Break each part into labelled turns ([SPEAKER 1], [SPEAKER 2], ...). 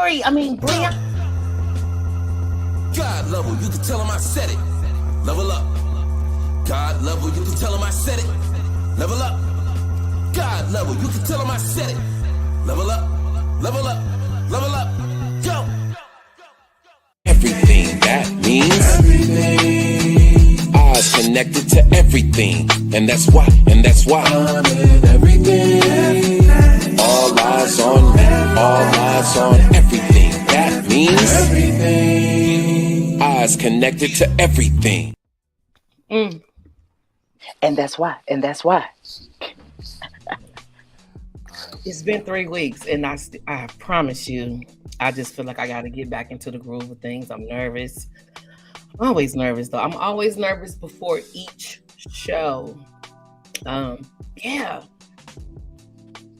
[SPEAKER 1] Bree.
[SPEAKER 2] God level, you can tell him I said it. Level up. God level, you can tell him I said it. Level up. God level, you can tell him I said it. Level up. Level up. Level up. Go.
[SPEAKER 3] Everything, that means everything. Eyes connected to everything. And that's why. I'm in everything. All eyes on me. All eyes on everything. That means everything. Eyes connected to everything.
[SPEAKER 1] And that's why. It's been 3 weeks, and I promise you, I just feel like I got to get back into the groove of things. I'm nervous. I'm always nervous, though. I'm always nervous before each show. Yeah.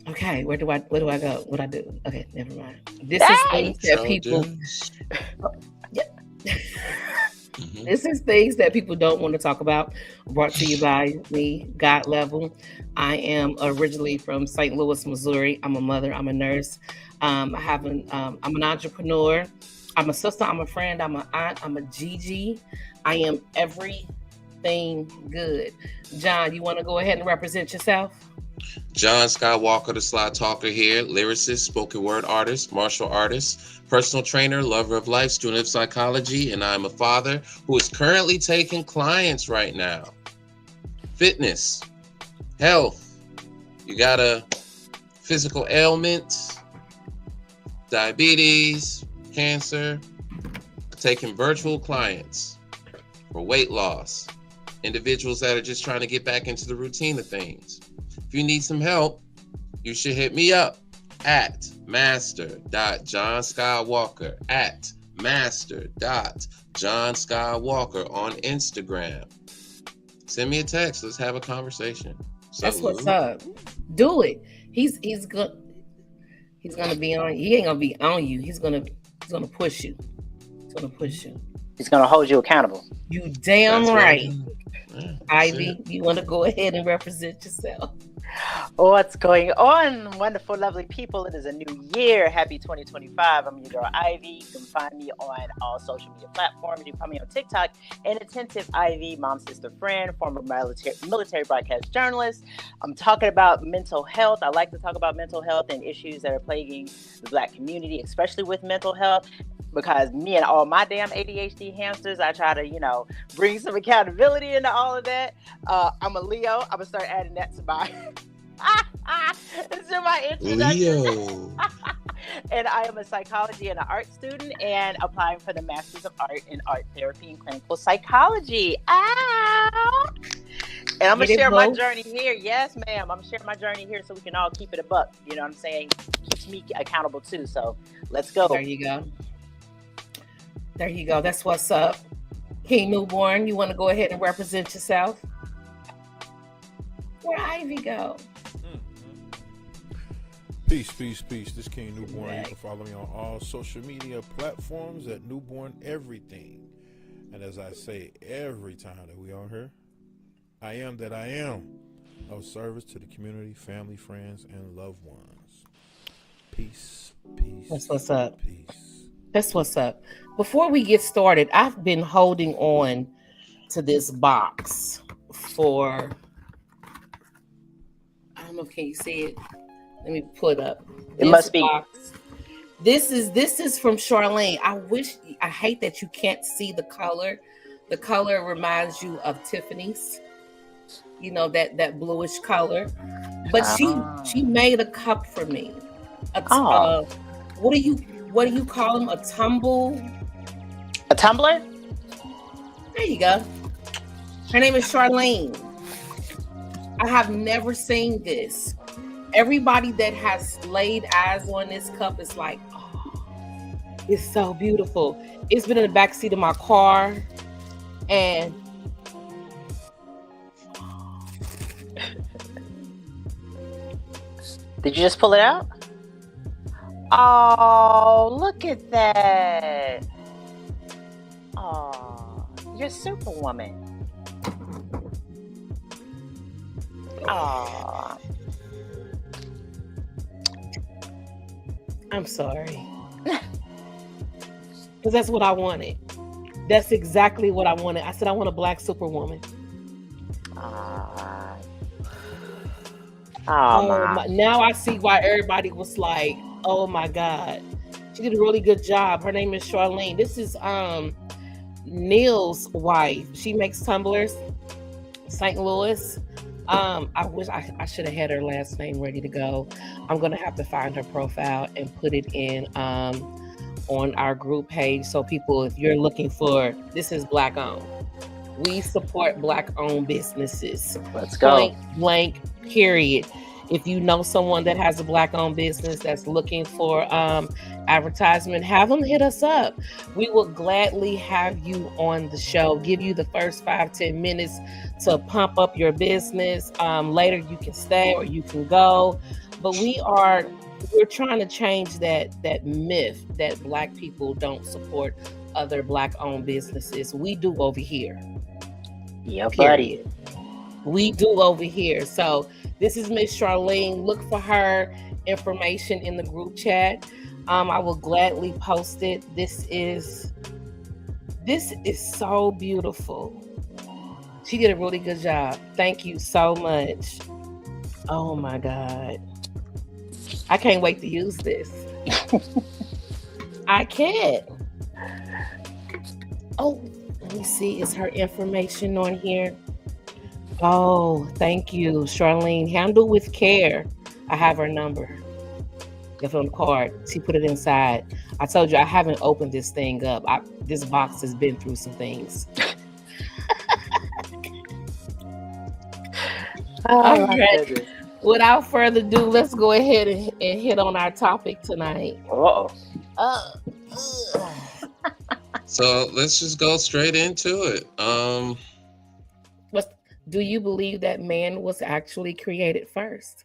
[SPEAKER 1] Okay, where do I go? What I do? Okay, never mind. This is things that people. Yeah. This is things that people don't want to talk about. Brought to you by me, God Level. I am originally from St. Louis, Missouri. I'm a mother. I'm a nurse. I'm an entrepreneur. I'm a sister. I'm a friend. I'm an aunt. I'm a Gigi. I am everything good. John, you want to go ahead and represent yourself?
[SPEAKER 4] John Skywalker, the Sly Talker here, lyricist, spoken word artist, martial artist, personal trainer, lover of life, student of psychology, and I'm a father who is currently taking clients right now. Fitness, health, you got a physical ailment, diabetes, cancer, taking virtual clients for weight loss, individuals that are just trying to get back into the routine of things. If you need some help, you should hit me up at master.johnskywalker, at master.johnskywalker on Instagram. Send me a text. Let's have a conversation.
[SPEAKER 1] That's what's up. Do it. He's gonna be on. He ain't gonna be on you. He's gonna push you. He's gonna push you.
[SPEAKER 5] He's gonna hold you accountable.
[SPEAKER 1] You damn
[SPEAKER 4] That's
[SPEAKER 1] right.
[SPEAKER 4] Yeah,
[SPEAKER 1] Ivy, you want to go ahead and represent yourself?
[SPEAKER 5] What's going on, wonderful, lovely people? It is a new year. Happy 2025. I'm your girl, Ivy. You can find me on all social media platforms. You can find me on TikTok, Inattentive Ivy, mom, sister, friend, former military broadcast journalist. I'm talking about mental health. I like to talk about mental health and issues that are plaguing the Black community, especially with mental health. Because me and all my damn ADHD hamsters, I try to, bring some accountability into all of that. I'm a Leo. I'm gonna start adding that to my introduction.
[SPEAKER 4] Leo.
[SPEAKER 5] And I am a psychology and an art student, and applying for the Masters of Art in Art Therapy and Clinical Psychology. Ow! And I'm gonna share my journey here. Yes, ma'am. I'm sharing my journey here so we can all keep it a buck. You know what I'm saying? Keeps me accountable too. So let's go.
[SPEAKER 1] There you go. There you go. That's what's up. King Newborn, you want to go ahead and represent yourself? Where Ivy go?
[SPEAKER 6] Peace. This King Newborn. You can follow me on all social media platforms at Newborn Everything. And as I say every time that we on here, I am that I am, of service to the community, family, friends, and loved ones. Peace.
[SPEAKER 1] That's what's up.
[SPEAKER 6] Peace.
[SPEAKER 1] That's what's up. Before we get started, I've been holding on to this box for, I don't know, can you see it? Let me pull it up.
[SPEAKER 5] It must be.
[SPEAKER 1] This is from Charlene. I hate that you can't see the color. The color reminds you of Tiffany's, that bluish color. But she made a cup for me. What do you call them? A tumble?
[SPEAKER 5] A tumbler?
[SPEAKER 1] There you go. Her name is Charlene. I have never seen this. Everybody that has laid eyes on this cup is like, oh, it's so beautiful. It's been in the backseat of my car. And
[SPEAKER 5] did you just pull it out? Oh, look at that. Oh, you're Superwoman. Oh.
[SPEAKER 1] I'm sorry. because that's what I wanted. That's exactly what I wanted. I said I want a black superwoman. Now I see why everybody was like, "Oh my God, she did a really good job." Her name is Charlene. This is Neil's wife. She makes tumblers, St. Louis. I wish I should have had her last name ready to go. I'm gonna have to find her profile and put it in on our group page. So people, if you're looking for, this is Black owned. We support Black owned businesses.
[SPEAKER 5] Let's go.
[SPEAKER 1] Point blank, period. If you know someone that has a Black owned business that's looking for advertisement, have them hit us up. We will gladly have you on the show, give you the first 5-10 minutes to pump up your business. Later you can stay or you can go. But we're trying to change that myth that Black people don't support other Black owned businesses. We do over here.
[SPEAKER 5] Yeah,
[SPEAKER 1] period.
[SPEAKER 5] buddy.
[SPEAKER 1] We do over here. So this is Miss Charlene. Look for her information in the group chat. I will gladly post it. This is so beautiful. She did a really good job. Thank you so much. Oh my God. I can't wait to use this. I can't. Oh, let me see. Is her information on here? Oh, thank you, Charlene. Handle with care. I have her number. It's on the card. She put it inside. I told you I haven't opened this thing up. This box has been through some things. All right. Without further ado, let's go ahead and hit on our topic tonight.
[SPEAKER 4] So let's just go straight into it.
[SPEAKER 1] Do you believe that man was actually created first?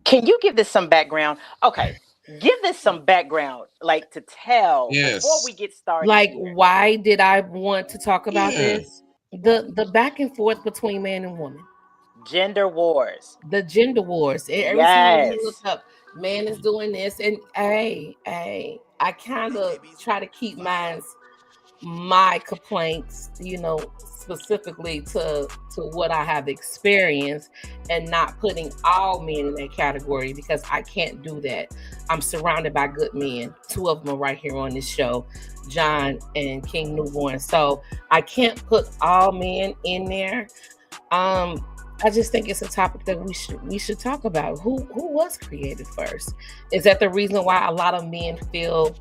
[SPEAKER 5] Can you give this some background? Okay, give this some background, like to tell before we get started.
[SPEAKER 1] Like, why did I want to talk about this? The back and forth between man and woman.
[SPEAKER 5] Gender wars.
[SPEAKER 1] The gender wars. Every time you look up, man is doing this, and I kind of try to keep my complaints, specifically to what I have experienced, and not putting all men in that category, because I can't do that. I'm surrounded by good men. 2 of them are right here on this show, John and King Newborn. So I can't put all men in there. I just think it's a topic that we should talk about. Who was created first? Is that the reason why a lot of men feel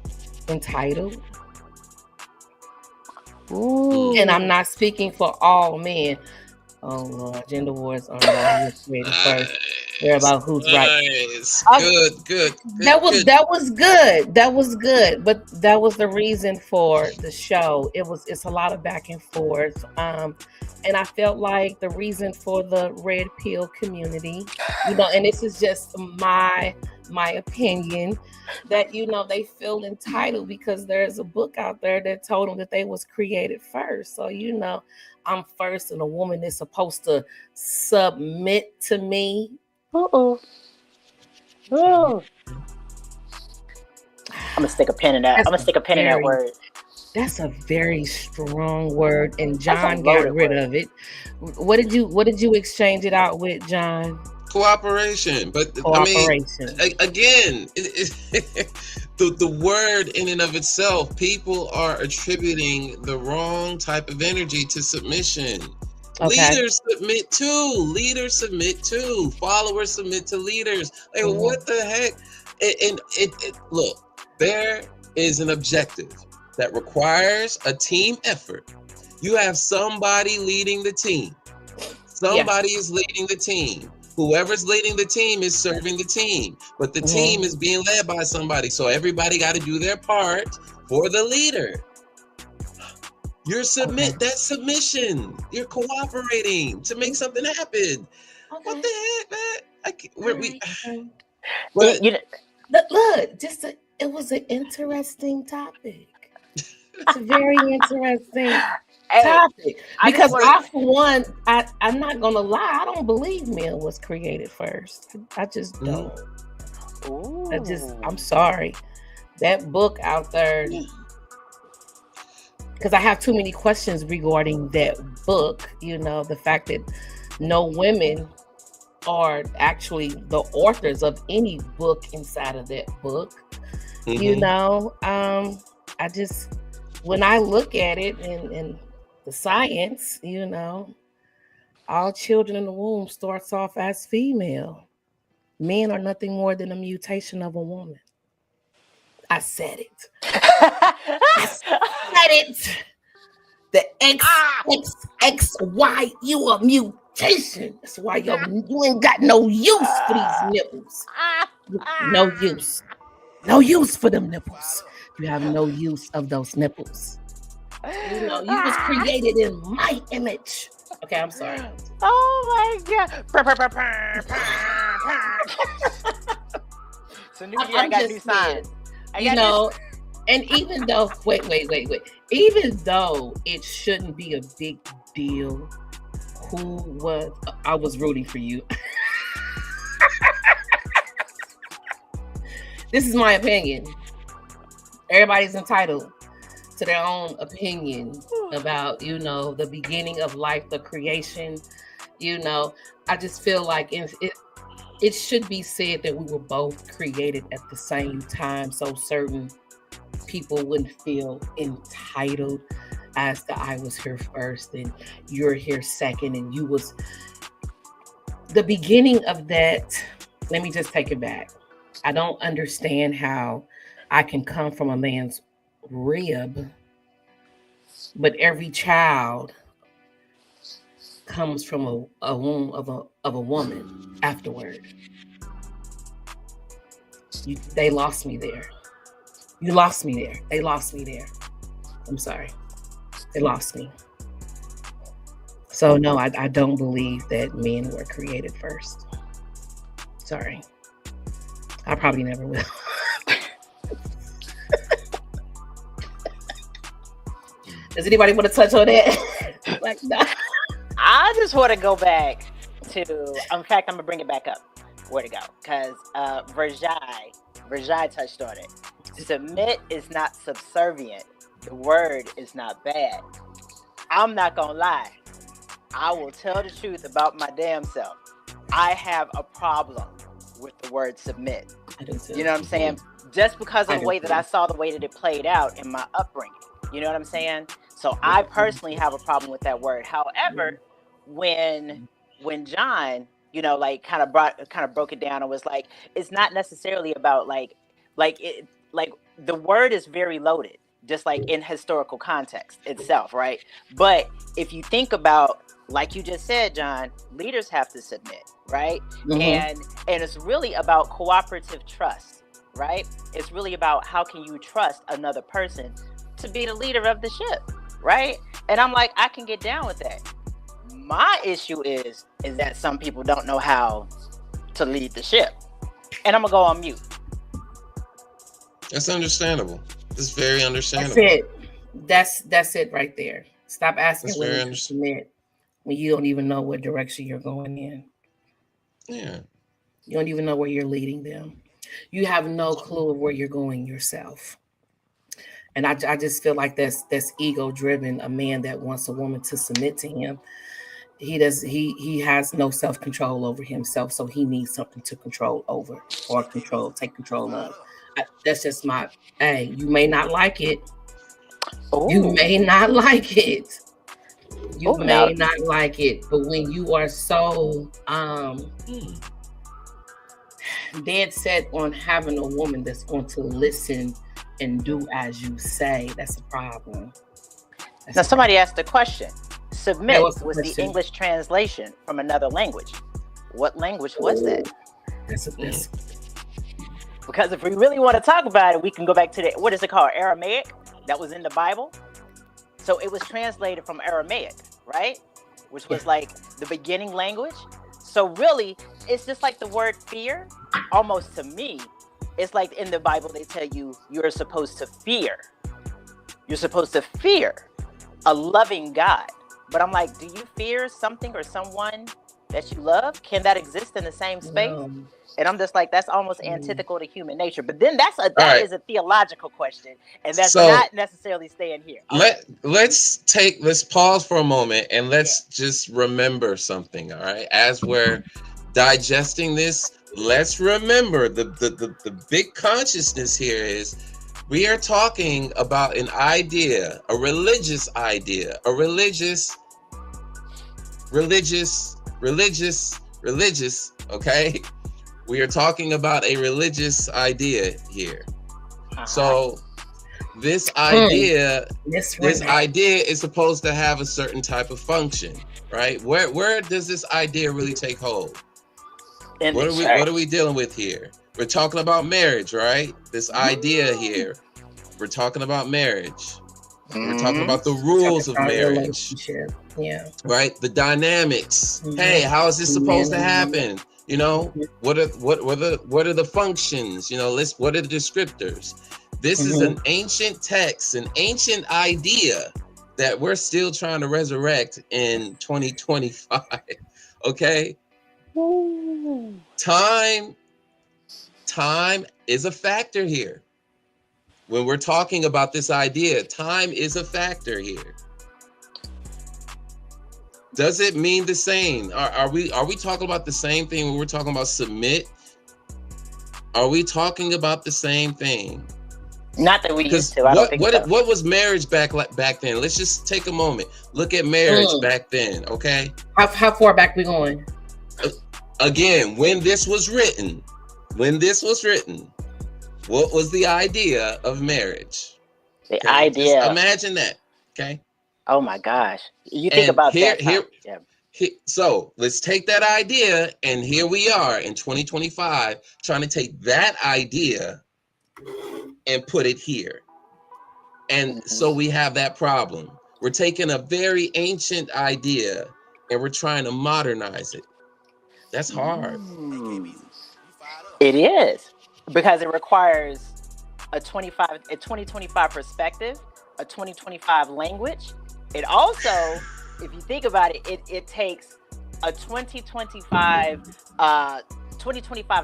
[SPEAKER 1] entitled? Ooh. And I'm not speaking for all men. Oh Lord, gender wars aren't about who's created first. They're about who's right.
[SPEAKER 4] Good.
[SPEAKER 1] That was good. That was good. But that was the reason for the show. It's a lot of back and forth. And I felt like the reason for the red pill community, and this is just my opinion, that they feel entitled because there's a book out there that told them that they was created first. So I'm first, and a woman is supposed to submit to me.
[SPEAKER 5] I'm gonna stick a pin in that. That word.
[SPEAKER 1] That's a very strong word, and John got rid of it. What did you exchange it out with, John?
[SPEAKER 4] Cooperation. But
[SPEAKER 1] cooperation.
[SPEAKER 4] I mean, again, the word in and of itself, people are attributing the wrong type of energy to submission. Okay. Leaders submit too. Followers submit to leaders. Like, what the heck? And look, there is an objective that requires a team effort. You have somebody leading the team. Somebody is leading the team. Whoever's leading the team is serving the team, but the team is being led by somebody. So everybody got to do their part for the leader. That's submission. You're cooperating to make something happen. Okay. What the heck, man?
[SPEAKER 1] Look, it was an interesting topic. It's a very interesting topic, because I'm not gonna lie, I don't believe men was created first. I just don't. I'm sorry. That book out there, because I have too many questions regarding that book. The fact that no women are actually the authors of any book inside of that book. I just, when I look at it and the science, all children in the womb starts off as female. Men are nothing more than a mutation of a woman. I said it. I said it. The XXXY, you a mutation. That's why you ain't got no use for these nipples. No use. No use for them nipples. You have no use of those nipples. You was created in my image. Okay, I'm sorry.
[SPEAKER 5] Oh my God. So new year, I got a new sign.
[SPEAKER 1] And even though, wait. Even though it shouldn't be a big deal, I was rooting for you. This is my opinion. Everybody's entitled to their own opinion about, the beginning of life, the creation. I just feel like it should be said that we were both created at the same time, so certain people wouldn't feel entitled as to I was here first and you're here second and you was the beginning of that. Let me just take it back. I don't understand how I can come from a man's rib, but every child comes from a womb of a woman afterward. They lost me there. You lost me there. They lost me there. I'm sorry. They lost me. So no, I don't believe that men were created first. Sorry. I probably never will. Does anybody want to touch on that? Like, no.
[SPEAKER 5] I just want to go back to, in fact, I'm going to bring it back up. Where to go? Because Verjai touched on it. Submit is not subservient. The word is not bad. I'm not going to lie. I will tell the truth about my damn self. I have a problem with the word submit. You know what I'm saying? Just because of the way that I saw the way that it played out in my upbringing. You know what I'm saying? So I personally have a problem with that word. However, when John, kind of broke it down and was like, it's not necessarily about like the word is very loaded, just like in historical context itself, right? But if you think about, like you just said, John, leaders have to submit, right? And it's really about cooperative trust, right? It's really about how can you trust another person to be the leader of the ship, right? And I'm like, I can get down with that. My issue is that some people don't know how to lead the ship. And I'm gonna go on mute.
[SPEAKER 4] That's understandable. It's very understandable.
[SPEAKER 1] That's it right there. Stop asking women to submit when you don't even know what direction you're going in.
[SPEAKER 4] Yeah.
[SPEAKER 1] You don't even know where you're leading them. You have no clue of where you're going yourself. And I just feel like that's ego driven. A man that wants a woman to submit to him, he has no self-control over himself, so he needs something to control over or take control of. That's just you may not like it. Ooh. You may not like it. You may not like it, but when you are so dead set on having a woman that's going to listen and do as you say, that's a problem.
[SPEAKER 5] Now, somebody asked a question. Submit was the English translation from another language. What language was that? Because if we really want to talk about it, we can go back to what is it called? Aramaic? That was in the Bible. So it was translated from Aramaic, right? Which was like the beginning language. So really, it's just like the word fear. Almost to me, it's like in the Bible, they tell you you're supposed to fear. You're supposed to fear a loving God. But I'm like, do you fear something or someone that you love, can that exist in the same space?
[SPEAKER 1] No.
[SPEAKER 5] And I'm just like, that's almost antithetical to human nature. But then that
[SPEAKER 4] right.
[SPEAKER 5] is a theological question, and that's
[SPEAKER 4] So
[SPEAKER 5] not necessarily staying here. Okay.
[SPEAKER 4] let's pause for a moment and let's just remember something. All right, as we're digesting this, let's remember the big consciousness here is we are talking about an idea, a religious idea, a religious, okay? We are talking about a religious idea here. So this idea is supposed to have a certain type of function, right? Where does this idea really take hold? What are we dealing with here? We're talking about marriage, right? This idea here. We're talking about marriage. We're talking about the rules of marriage.
[SPEAKER 1] Yeah.
[SPEAKER 4] Right? The dynamics. Hey, how is this supposed to happen? You know, what are the functions? You know, what are the descriptors? This is an ancient text, an ancient idea that we're still trying to resurrect in 2025. Okay? Time is a factor here. When we're talking about this idea, time is a factor here. Does it mean the same? Are we talking about the same thing when we're talking about submit? Are we talking about the same thing?
[SPEAKER 5] Not that we used to. I don't think so.
[SPEAKER 4] What was marriage back then? Let's just take a moment. Look at marriage back then, okay?
[SPEAKER 1] How far back we going?
[SPEAKER 4] Again, when this was written, what was the idea of marriage?
[SPEAKER 5] The idea.
[SPEAKER 4] Just imagine that, okay?
[SPEAKER 5] Oh my gosh. You think about that.
[SPEAKER 4] So let's take that idea, and here we are in 2025 trying to take that idea and put it here. And so we have that problem. We're taking a very ancient idea and we're trying to modernize it. That's hard.
[SPEAKER 5] It is, because it requires a 2025 perspective, a 2025 language. It also, if you think about it, it takes a 2025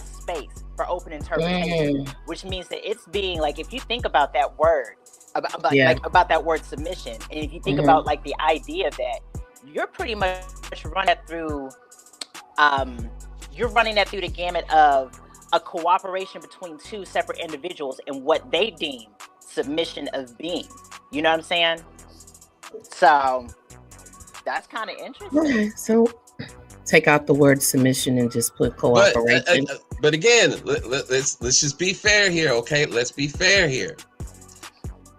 [SPEAKER 5] space for open interpretation, which means that it's being like, if you think about that word, about that word submission, and if you think about like the idea that you're pretty much running that through, the gamut of a cooperation between two separate individuals and what they deem submission of being. You know what I'm saying? So that's kind of interesting.
[SPEAKER 1] Okay, so take out the word submission and just put cooperation.
[SPEAKER 4] But again, let's just be fair here, okay? Let's be fair here.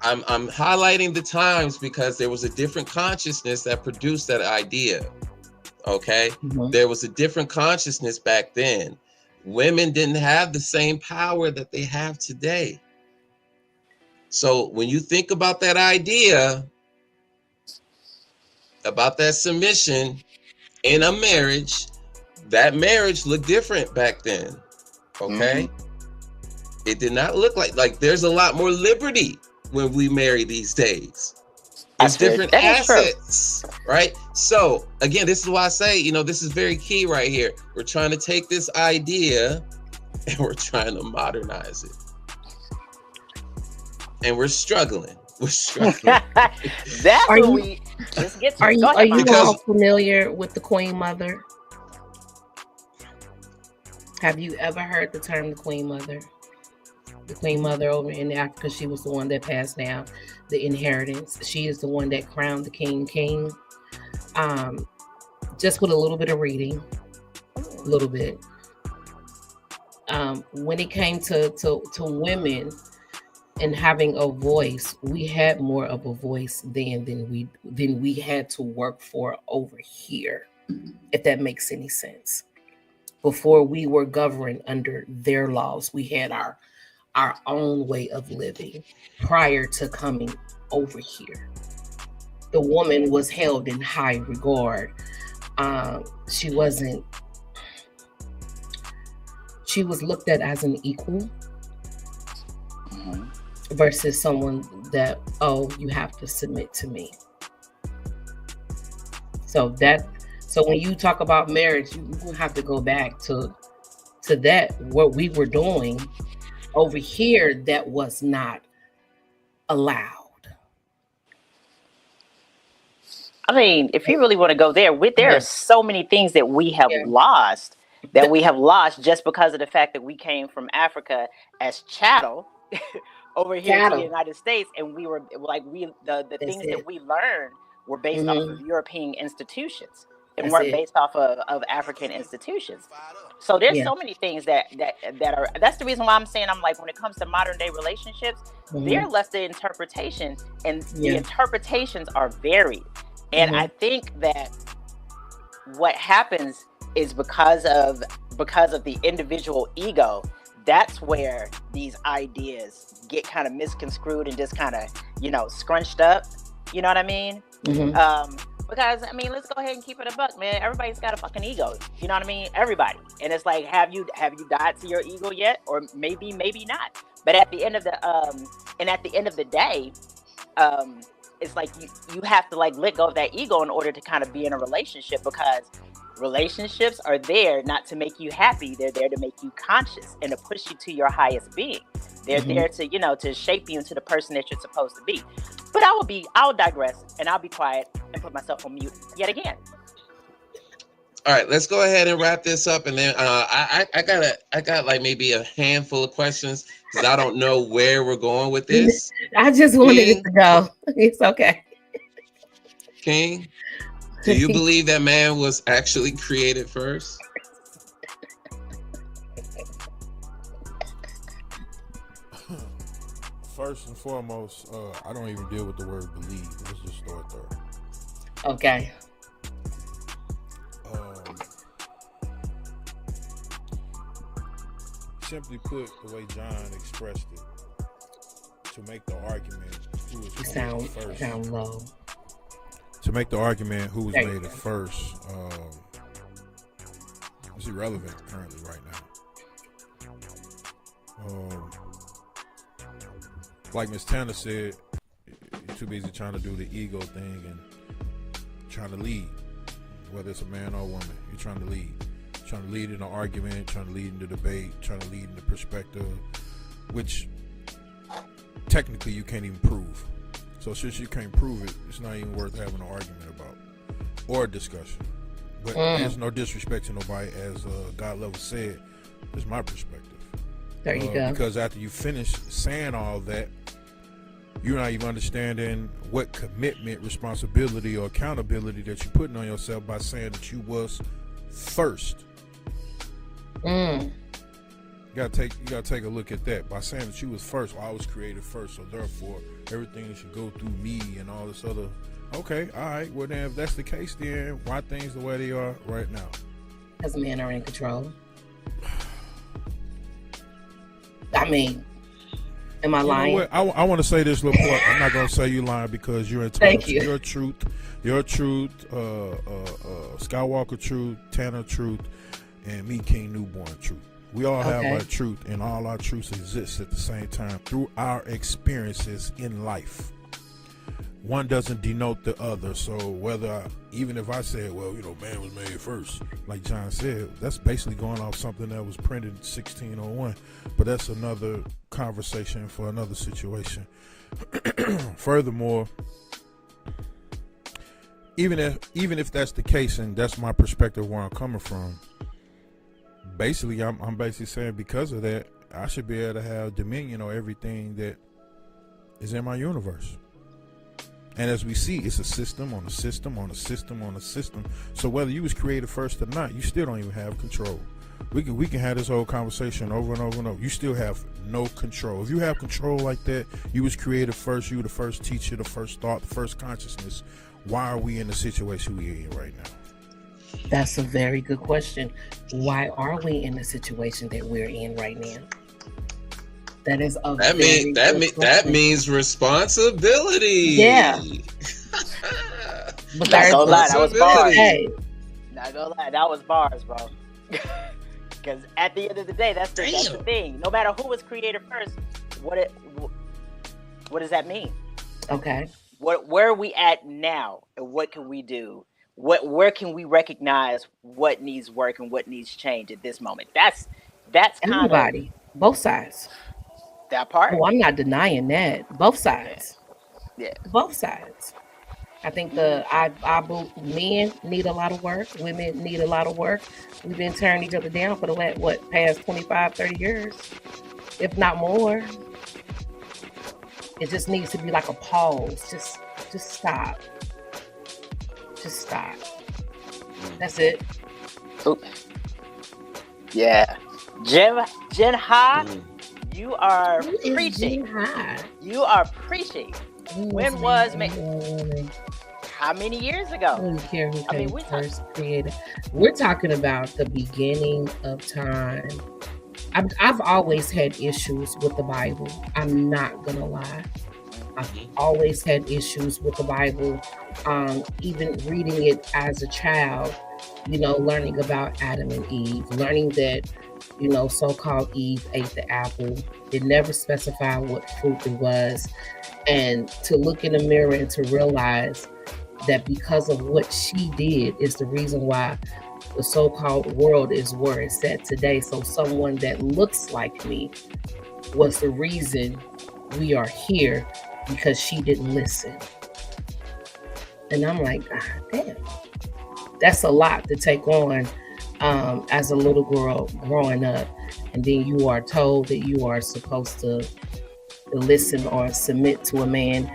[SPEAKER 4] I'm highlighting the times because there was a different consciousness that produced that idea. Okay, there was a different consciousness back then. Women didn't have the same power that they have today. So when you think about that idea, about that submission in a marriage, that marriage looked different back then. Okay, it did not look like there's a lot more liberty when we marry these days. There's different assets, right? So again, this is why I say, this is very key right here. We're trying to take this idea and we're trying to modernize it. And we're struggling. Let's get to.
[SPEAKER 1] Are you all familiar with the Queen Mother? Have you ever heard the term the Queen Mother? The Queen Mother over in Africa, she was the one that passed down the inheritance. She is the one that crowned the king. Just with a little bit of reading, a little bit. When it came to women and having a voice, we had more of a voice then than we had to work for over here, if that makes any sense. Before we were governed under their laws, we had our own way of living prior to coming over here. The woman was held in high regard. She was looked at as an equal versus someone that, you have to submit to me. So So when you talk about marriage, you have to go back to that, what we were doing over here that was not allowed.
[SPEAKER 5] I mean, if you really want to go there, there
[SPEAKER 1] Yeah.
[SPEAKER 5] are so many things that we have
[SPEAKER 1] Yeah.
[SPEAKER 5] lost just because of the fact that we came from Africa as chattel over here to the
[SPEAKER 1] Cattle.
[SPEAKER 5] United States, and we were like the
[SPEAKER 1] That's
[SPEAKER 5] things that
[SPEAKER 1] it.
[SPEAKER 5] we learned were based off of
[SPEAKER 1] Hmm.
[SPEAKER 5] European institutions and
[SPEAKER 1] That's
[SPEAKER 5] weren't
[SPEAKER 1] it.
[SPEAKER 5] based off of African institutions. So there's
[SPEAKER 1] Yeah.
[SPEAKER 5] so many things that are. That's the reason why I'm saying, I'm like, when it comes to modern day relationships, they're
[SPEAKER 1] Hmm.
[SPEAKER 5] left to interpretation, and the
[SPEAKER 1] Yeah.
[SPEAKER 5] interpretations are varied. And I
[SPEAKER 1] Hmm.
[SPEAKER 5] think that what happens is because of the individual ego, that's where these ideas get kind of misconstrued and just kind of, scrunched up. You know what I mean?
[SPEAKER 1] Hmm.
[SPEAKER 5] Because I mean, let's go ahead and keep it a buck, man. Everybody's got a fucking ego. You know what I mean? Everybody. And it's like, have you died to your ego yet? Or maybe not. But at the end of the day, it's like you have to like let go of that ego in order to kind of be in a relationship, because relationships are there not to make you happy. They're there to make you conscious and to push you to your highest being. They're
[SPEAKER 1] Hmm.
[SPEAKER 5] there to, to shape you into the person that you're supposed to be. But I'll digress, and I'll be quiet and put myself on mute yet again.
[SPEAKER 4] All right, let's go ahead and wrap this up, and then I got like maybe a handful of questions because I don't know where we're going with this.
[SPEAKER 1] I just wanted it
[SPEAKER 4] King,
[SPEAKER 1] to go. It's okay.
[SPEAKER 4] King, do you believe that man was actually created first?
[SPEAKER 6] First and foremost, I don't even deal with the word believe. Let's just start there.
[SPEAKER 1] Okay.
[SPEAKER 6] Simply put, the way John expressed it, to make the argument who was created first.
[SPEAKER 1] Sound low.
[SPEAKER 6] To make the argument who was
[SPEAKER 1] There you
[SPEAKER 6] made
[SPEAKER 1] go.
[SPEAKER 6] it first, it's irrelevant currently right now. Like Miss Tanner said, you're too busy trying to do the ego thing and trying to lead. Whether it's a man or a woman, you're trying to lead. Trying to lead in an argument, trying to lead in the debate, trying to lead in the perspective, which technically you can't even prove. So since you can't prove it, it's not even worth having an argument about or a discussion. But there's no disrespect to nobody, as God Level said. It's my perspective.
[SPEAKER 1] There you go.
[SPEAKER 6] Because after you finish saying all that, you're not even understanding what commitment, responsibility, or accountability that you're putting on yourself by saying that you was first. You gotta take a look at that. By saying that you was first, well, I was created first, so therefore everything should go through me and all this other. Okay, all right. Well, then if that's the case, then why things the way they are right now?
[SPEAKER 1] Because men are in control. I mean, am I lying?
[SPEAKER 6] You know what? I want to say this little part. I'm not gonna say you lying because you're entitled
[SPEAKER 1] Thank
[SPEAKER 6] to
[SPEAKER 1] you.
[SPEAKER 6] your truth, Skywalker truth, Tanner truth, and me, King Newborn truth. We all have our truth, and all our truths exist at the same time through our experiences in life. One doesn't denote the other. So even if I said, well, man was made first, like John said, that's basically going off something that was printed in 1601. But that's another conversation for another situation. Furthermore, even if that's the case, and that's my perspective where I'm coming from, basically I'm basically saying because of that, I should be able to have dominion on everything that is in my universe. And as we see, it's a system on a system on a system on a system. So whether you was created first or not, you still don't even have control. We can have this whole conversation over and over and over. You still have no control. If you have control like that, you was created first, you were the first teacher, the first thought, the first consciousness. Why are we in the situation we're in right now?
[SPEAKER 1] That's a very good question. Why are we in the situation that we're in right now? That is a
[SPEAKER 4] that means responsibility.
[SPEAKER 1] Yeah.
[SPEAKER 5] But not gonna lie, that was bars.
[SPEAKER 1] Hey.
[SPEAKER 5] Not gonna lie, that was bars, bro. Because at the end of the day, that's the thing. No matter who was created first, what does that mean?
[SPEAKER 1] Okay.
[SPEAKER 5] Where are we at now, and what can we do where can we recognize what needs work and what needs change at this moment? That's kind of
[SPEAKER 1] Everybody, both sides.
[SPEAKER 5] that part.
[SPEAKER 1] Oh, I'm not denying that. Both
[SPEAKER 5] Yeah,
[SPEAKER 1] sides.
[SPEAKER 5] yeah.
[SPEAKER 1] Both sides. I think men need a lot of work. Women need a lot of work. We've been tearing each other down for the past 25, 30 years, if not more. It just needs to be like a pause. Just stop. Just stop. That's it.
[SPEAKER 5] Oop. Yeah. Jen Ha, you are preaching. You are preaching. When was how many years ago?
[SPEAKER 1] I don't care who came first created. We're talking about the beginning of time. I've always had issues with the Bible. I'm not gonna lie. I've always had issues with the Bible. Even reading it as a child, learning about Adam and Eve, learning that, so-called Eve ate the apple. It never specified what fruit it was. And to look in the mirror and to realize that because of what she did is the reason why the so-called world is where it's at today. So someone that looks like me was the reason we are here, because she didn't listen. And I'm like, God damn, that's a lot to take on as a little girl growing up. And then you are told that you are supposed to listen or submit to a man,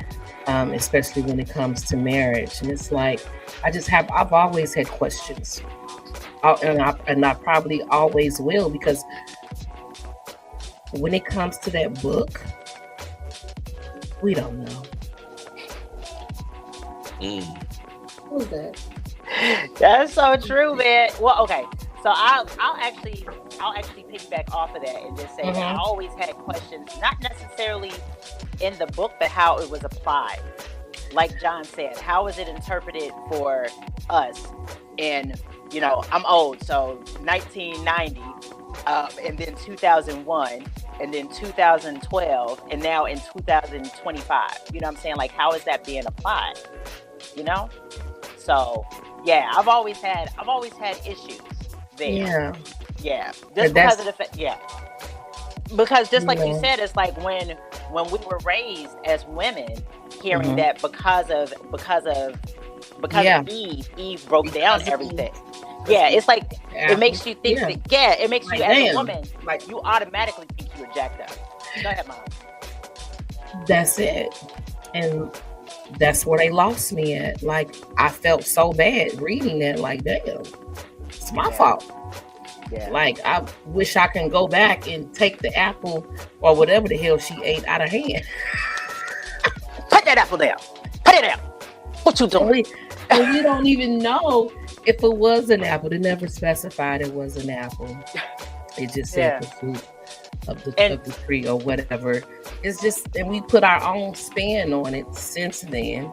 [SPEAKER 1] especially when it comes to marriage. And it's like, I've always had questions. And I probably always will, because when it comes to that book, we don't know. Who's that?
[SPEAKER 5] That's so true, man. Well, okay. So I'll actually piggyback off of that and just say that I always had questions, not necessarily in the book, but how it was applied. Like John said, how is it interpreted for us? And I'm old, so 1990, and then 2001, and then 2012, and now in 2025. You know what I'm saying? Like, how is that being applied? So yeah, I've always had issues there. Yeah. Just because of the fact, because just like you said, it's like when we were raised as women, hearing that because of Eve broke down everything. Yeah, it's like it makes you think that. It makes you as a woman, like, you automatically think you're jacked up. Go ahead, Mom.
[SPEAKER 1] That's it. And that's where they lost me at. Like, I felt so bad reading that. Like, damn, it's my fault. Yeah. Like, I wish I can go back and take the apple or whatever the hell she ate out of hand.
[SPEAKER 5] Put that apple down. Put it down. What you doing?
[SPEAKER 1] And we don't even know if it was an apple. They never specified it was an apple. It just said the fruit of the tree or whatever. It's just, and we put our own spin on it since then.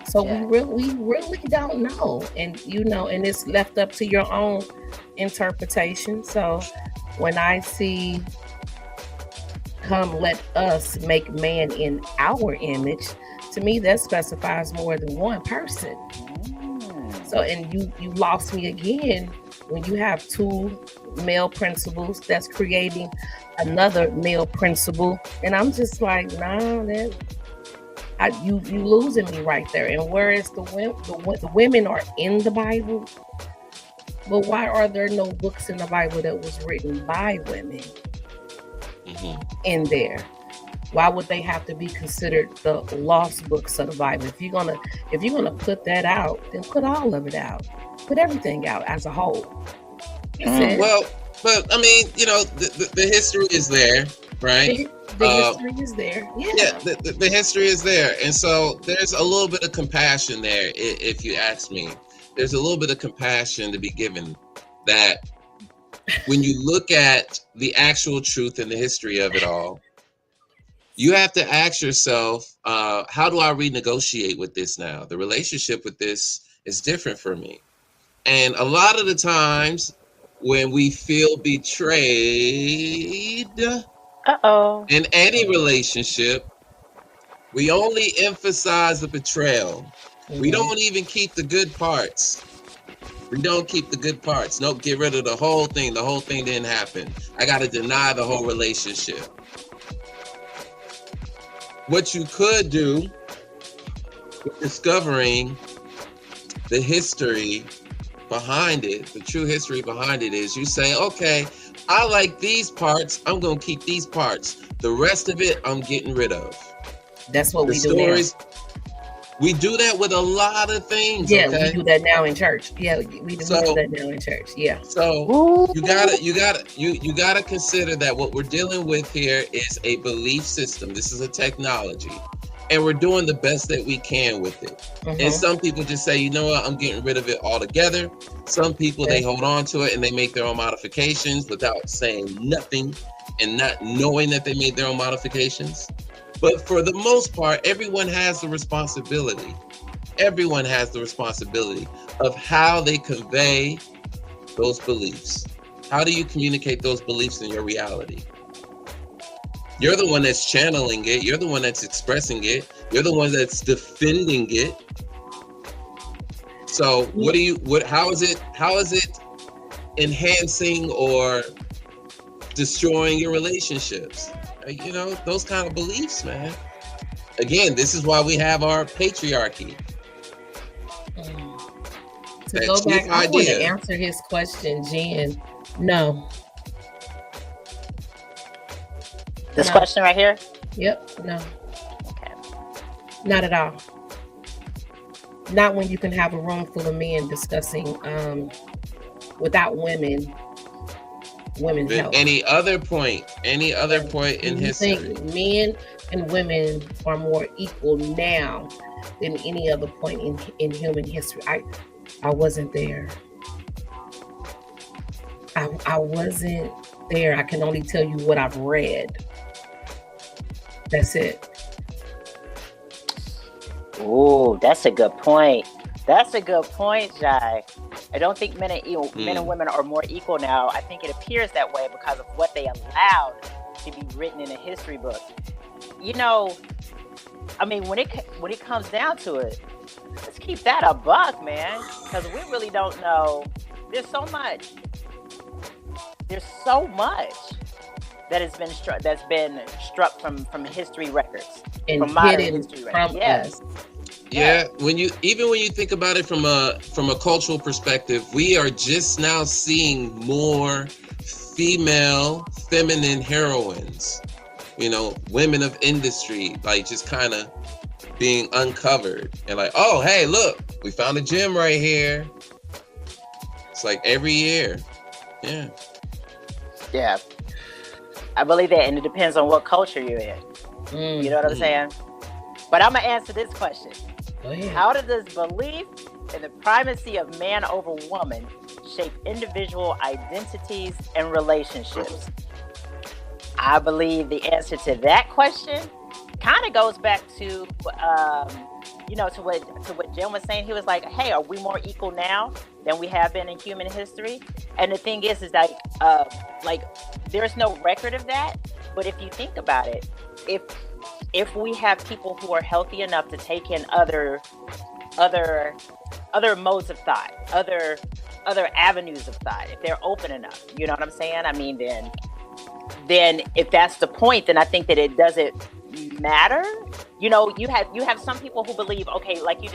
[SPEAKER 1] So we really don't know. And and it's left up to your own interpretation. So when I see come let us make man in our image, to me that specifies more than one person. So, and you lost me again when you have two male principles that's creating another male principle, and I'm just like, nah, you losing me right there. And whereas the women are in the Bible, but why are there no books in the Bible that was written by women in there? Why would they have to be considered the lost books of the Bible? If you're gonna put that out, then put all of it out. Put everything out as a whole.
[SPEAKER 4] Well, but I mean, the history is there, right?
[SPEAKER 1] The history is there.
[SPEAKER 4] Yeah, the history is there, and so there's a little bit of compassion there. If you ask me, there's a little bit of compassion to be given. That when you look at the actual truth and the history of it all, you have to ask yourself, how do I renegotiate with this now? The relationship with this is different for me. And a lot of the times when we feel betrayed in any relationship, we only emphasize the betrayal. We don't even keep the good parts. We don't keep the good parts. Nope, get rid of the whole thing. The whole thing didn't happen. I got to deny the whole relationship. What you could do with discovering the history behind it, the true history behind it, is you say, okay, I like these parts. I'm going to keep these parts. The rest of it, I'm getting rid of.
[SPEAKER 1] That's what
[SPEAKER 4] The
[SPEAKER 1] we
[SPEAKER 4] stories,
[SPEAKER 1] do now.
[SPEAKER 4] we do that with a lot of things.
[SPEAKER 1] Yeah,
[SPEAKER 4] okay?
[SPEAKER 1] we do that now in church. Yeah, we do that now in church. Yeah.
[SPEAKER 4] So you gotta consider that what we're dealing with here is a belief system. This is a technology, and we're doing the best that we can with it. And some people just say, you know what, I'm getting rid of it altogether. Some people, they hold on to it and they make their own modifications without saying nothing and not knowing that they made their own modifications. But for the most part, everyone has the responsibility. Everyone has the responsibility of how they convey those beliefs. How do you communicate those beliefs in your reality? You're the one that's channeling it. You're the one that's expressing it. You're the one that's defending it. So how is it enhancing or destroying your relationships? You know, those kind of beliefs, man. Again, this is why we have our patriarchy.
[SPEAKER 1] To go back, I want to answer his question, Jen. No.
[SPEAKER 5] This question right here?
[SPEAKER 1] Yep, no.
[SPEAKER 5] Okay.
[SPEAKER 1] Not at all. Not when you can have a room full of men discussing without women's health.
[SPEAKER 4] Any other point in history?
[SPEAKER 1] I think men and women are more equal now than any other point in human history. I wasn't there. I wasn't there. I can only tell you what I've read. That's it.
[SPEAKER 5] Oh, that's a good point. That's a good point, Jai. I don't think men and women are more equal now. I think it appears that way because of what they allowed to be written in a history book. You know, I mean, when it comes down to it, let's keep that a buck, man, because we really don't know. There's so much that has been struck from history records,
[SPEAKER 1] and
[SPEAKER 5] from modern
[SPEAKER 1] hidden
[SPEAKER 5] history records.
[SPEAKER 1] from us.
[SPEAKER 4] Yeah, when you think about it from a cultural perspective, we are just now seeing more feminine heroines. You know, women of industry, like just kind of being uncovered and like, oh, hey, look, we found a gem right here. It's like every year. Yeah.
[SPEAKER 5] Yeah. I believe that, and it depends on what culture you're in. You know what I'm saying? But I'm going to answer this question. How does belief in the primacy of man over woman shape individual identities and relationships? I believe the answer to that question kind of goes back to, to what Jim was saying. He was like, hey, are we more equal now than we have been in human history? And the thing is that, there's no record of that. But if you think about it, if we have people who are healthy enough to take in other modes of thought, other avenues of thought, if they're open enough, you know what I'm saying? I mean, then if that's the point, then I think that it doesn't matter. You know, you have some people who believe, okay, like you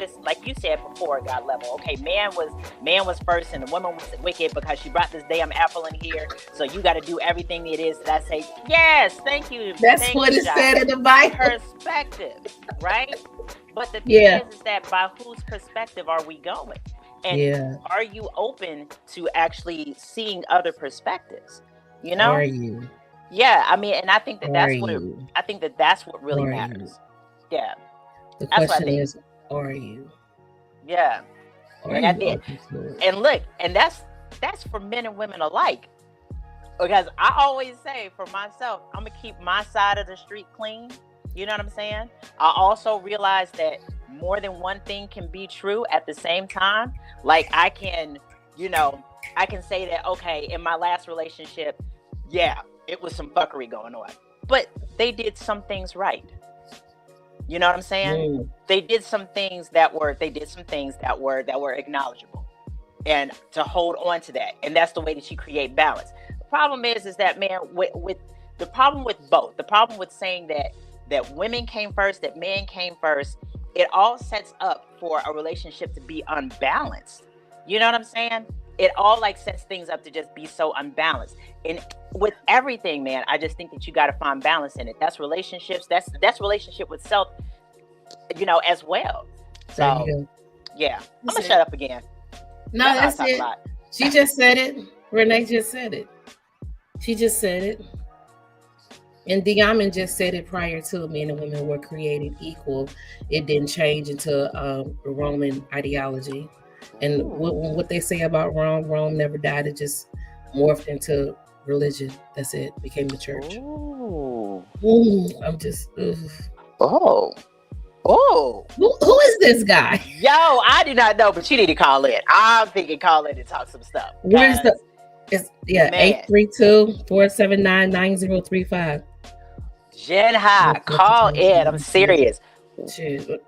[SPEAKER 5] said before, God level, okay, man was first and the woman was wicked because she brought this damn apple in here, so you got to do everything it is that I say. Yes, thank you.
[SPEAKER 1] That's what it said in the Bible.
[SPEAKER 5] Perspective, right? But the thing is that by whose perspective are we going? And are you open to actually seeing other perspectives? You know?
[SPEAKER 1] Are you?
[SPEAKER 5] Yeah, I mean, and I think that that's what really matters. Yeah.
[SPEAKER 1] The question is, are you?
[SPEAKER 5] Yeah. And look, and that's for men and women alike. Because I always say for myself, I'm gonna keep my side of the street clean. You know what I'm saying? I also realize that more than one thing can be true at the same time. Like I can say that, okay, in my last relationship, yeah, it was some fuckery going on, but they did some things right. You know what I'm saying?
[SPEAKER 1] Mm.
[SPEAKER 5] They did some things that were acknowledgeable, and to hold on to that, and that's the way that you create balance. The problem is that, man, with the problem with both, the problem with saying that women came first, that men came first, it all sets up for a relationship to be unbalanced. You know what I'm saying? It all like sets things up to just be so unbalanced. And with everything, man, I just think that you got to find balance in it. That's relationships. That's relationship with self, as well.
[SPEAKER 1] There
[SPEAKER 5] So,
[SPEAKER 1] you go.
[SPEAKER 5] yeah, I'm
[SPEAKER 1] That's
[SPEAKER 5] gonna
[SPEAKER 1] it.
[SPEAKER 5] shut up again.
[SPEAKER 1] No,
[SPEAKER 5] Y'all know I
[SPEAKER 1] that's
[SPEAKER 5] talk a
[SPEAKER 1] it.
[SPEAKER 5] lot.
[SPEAKER 1] She just said it. Renee just said it. She just said it. And Diamond just said it prior to men and women were created equal. It didn't change into Roman ideology. And what they say about Rome never died. It just morphed into religion. That's it. Became the church.
[SPEAKER 5] Ooh.
[SPEAKER 1] I'm just. Ugh.
[SPEAKER 5] Oh.
[SPEAKER 1] Who is this guy?
[SPEAKER 5] Yo, I do not know, but you need to call in. I'm thinking call in and talk some stuff.
[SPEAKER 1] Where's the? It's
[SPEAKER 5] Man.
[SPEAKER 1] 832-479-9035.
[SPEAKER 5] Jen High, call in. I'm serious.
[SPEAKER 1] Shit.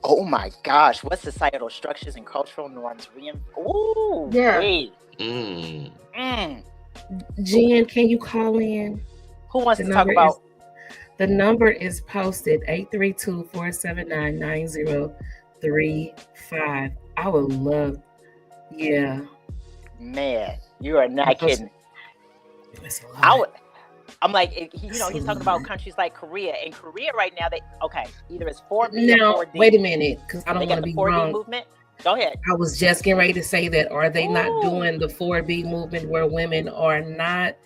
[SPEAKER 5] Oh my gosh, what societal structures and cultural norms Ooh,
[SPEAKER 1] Yeah.
[SPEAKER 5] wait.
[SPEAKER 1] Jen, can you call in?
[SPEAKER 5] Who wants to talk about?
[SPEAKER 1] The number is posted 832-479-9035. I would love, yeah.
[SPEAKER 5] Man, you are not kidding.
[SPEAKER 1] That's a lot.
[SPEAKER 5] I'm like, he's talking about countries like Korea. In Korea right now, either it's 4B or 4D.
[SPEAKER 1] Wait a minute, because I don't want to be
[SPEAKER 5] 4D
[SPEAKER 1] wrong.
[SPEAKER 5] movement. Go ahead.
[SPEAKER 1] I was just getting ready to say that. Are they not doing the 4B movement where women are not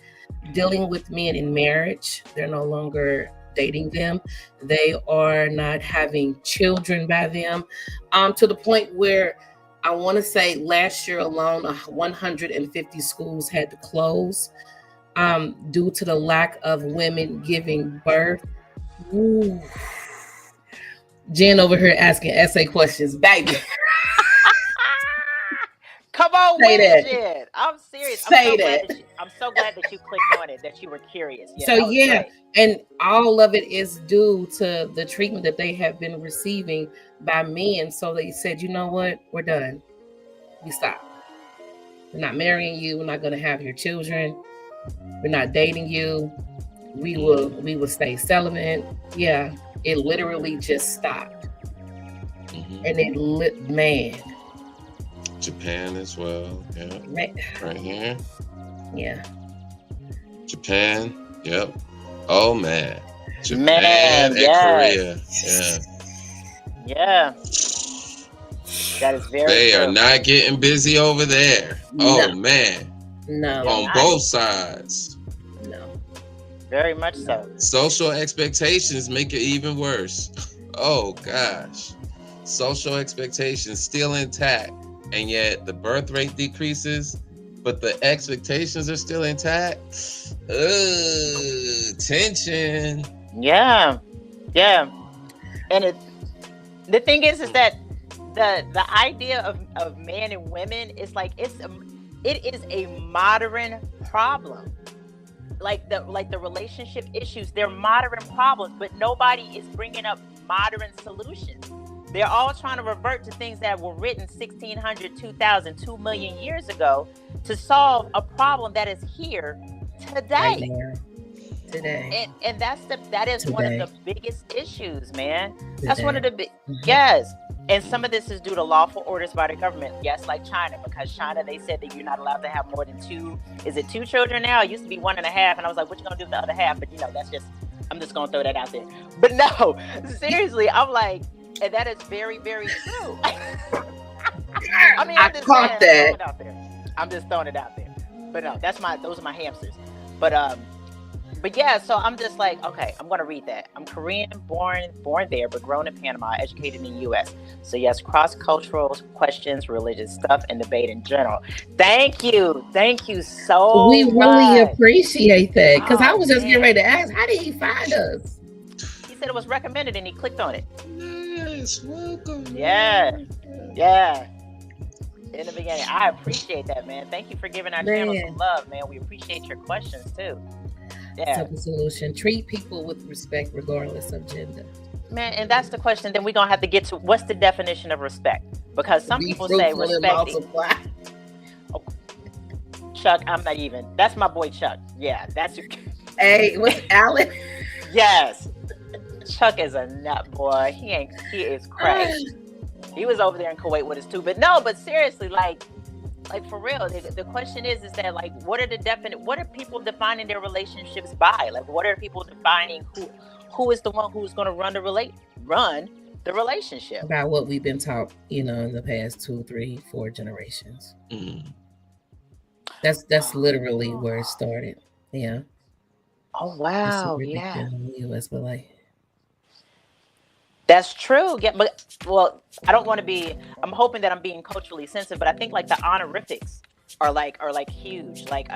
[SPEAKER 1] dealing with men in marriage? They're no longer dating them. They are not having children by them. To the point where I want to say last year alone, 150 schools had to close due to the lack of women giving birth. Ooh. Jen over here asking essay questions, baby.
[SPEAKER 5] Come on,
[SPEAKER 1] say that.
[SPEAKER 5] Jen. I'm serious. I'm so glad that you clicked on it, that you were curious. Yeah,
[SPEAKER 1] so yeah,
[SPEAKER 5] great.
[SPEAKER 1] And all of it is due to the treatment that they have been receiving by men. So they said, you know what, we're done. We stop. We're not marrying you. We're not going to have your children. We're not dating you. We will stay celibate. Yeah, it literally just stopped. And it man.
[SPEAKER 4] Japan as well. Yeah. Right here.
[SPEAKER 1] Yeah.
[SPEAKER 4] Japan. Yep. Oh man. Japan and Korea. Yeah.
[SPEAKER 5] Yeah. That is very
[SPEAKER 4] They
[SPEAKER 5] true.
[SPEAKER 4] are not getting busy over there.
[SPEAKER 1] No.
[SPEAKER 4] Oh man.
[SPEAKER 1] No.
[SPEAKER 4] On both sides.
[SPEAKER 1] No.
[SPEAKER 5] Very much so.
[SPEAKER 4] Social expectations make it even worse. Oh gosh. Social expectations still intact, and yet the birth rate decreases, but the expectations are still intact. Tension.
[SPEAKER 5] Yeah. And the thing is that the idea of men and women is like it is a modern problem. Like the relationship issues, they're modern problems, but nobody is bringing up modern solutions. They're all trying to revert to things that were written 1,600, 2,000, 2 million years ago to solve a problem that is here today.
[SPEAKER 1] Today.
[SPEAKER 5] And that is one of the biggest issues, man. That's one of the big yes. And some of this is due to lawful orders by the government. Yes, like China, because China, they said that you're not allowed to have more than 2 children now? It used to be 1.5. And I was like, what you gonna do with the other half? But I'm just gonna throw that out there. But no, seriously, I'm like, and that is very, very true. I mean, I'm just
[SPEAKER 1] caught that.
[SPEAKER 5] I'm just throwing it out there. But no, those are my hamsters. But yeah, so I'm just like, okay, I'm gonna read that. I'm Korean, born there, but grown in Panama, educated in the U.S. So yes, cross-cultural questions, religious stuff, and debate in general. Thank you so much.
[SPEAKER 1] We really appreciate that, because I was just getting ready to ask, how did he find us?
[SPEAKER 5] He said it was recommended, and he clicked on it.
[SPEAKER 4] Yes, welcome.
[SPEAKER 5] Yeah. In the beginning, I appreciate that, man. Thank you for giving our channel some love, man. We appreciate your questions too. Yeah.
[SPEAKER 1] Simple solution. Treat people with respect regardless of gender.
[SPEAKER 5] Man, and that's the question. Then we're gonna have to get to what's the definition of respect? Because some
[SPEAKER 1] Be
[SPEAKER 5] people say
[SPEAKER 1] fruitful and
[SPEAKER 5] respect.
[SPEAKER 1] multiply.
[SPEAKER 5] Oh, Chuck, I'm not even. That's my boy Chuck. Yeah, that's
[SPEAKER 1] Hey, what's Alan?
[SPEAKER 5] yes. Chuck is a nut boy. He is crazy. He was over there in Kuwait with us too. But no, but seriously, like for real, the question is that like what are people defining their relationships by? Like what are people defining who is the one who's gonna run the relationship?
[SPEAKER 1] About what we've been taught, in the past 2, 3, 4 generations. That's literally where it started. Yeah.
[SPEAKER 5] Oh wow, yeah.
[SPEAKER 1] In the US, but like
[SPEAKER 5] that's true. Yeah, but well, I don't want to be. I'm hoping that I'm being culturally sensitive, but I think like the honorifics are like huge. Like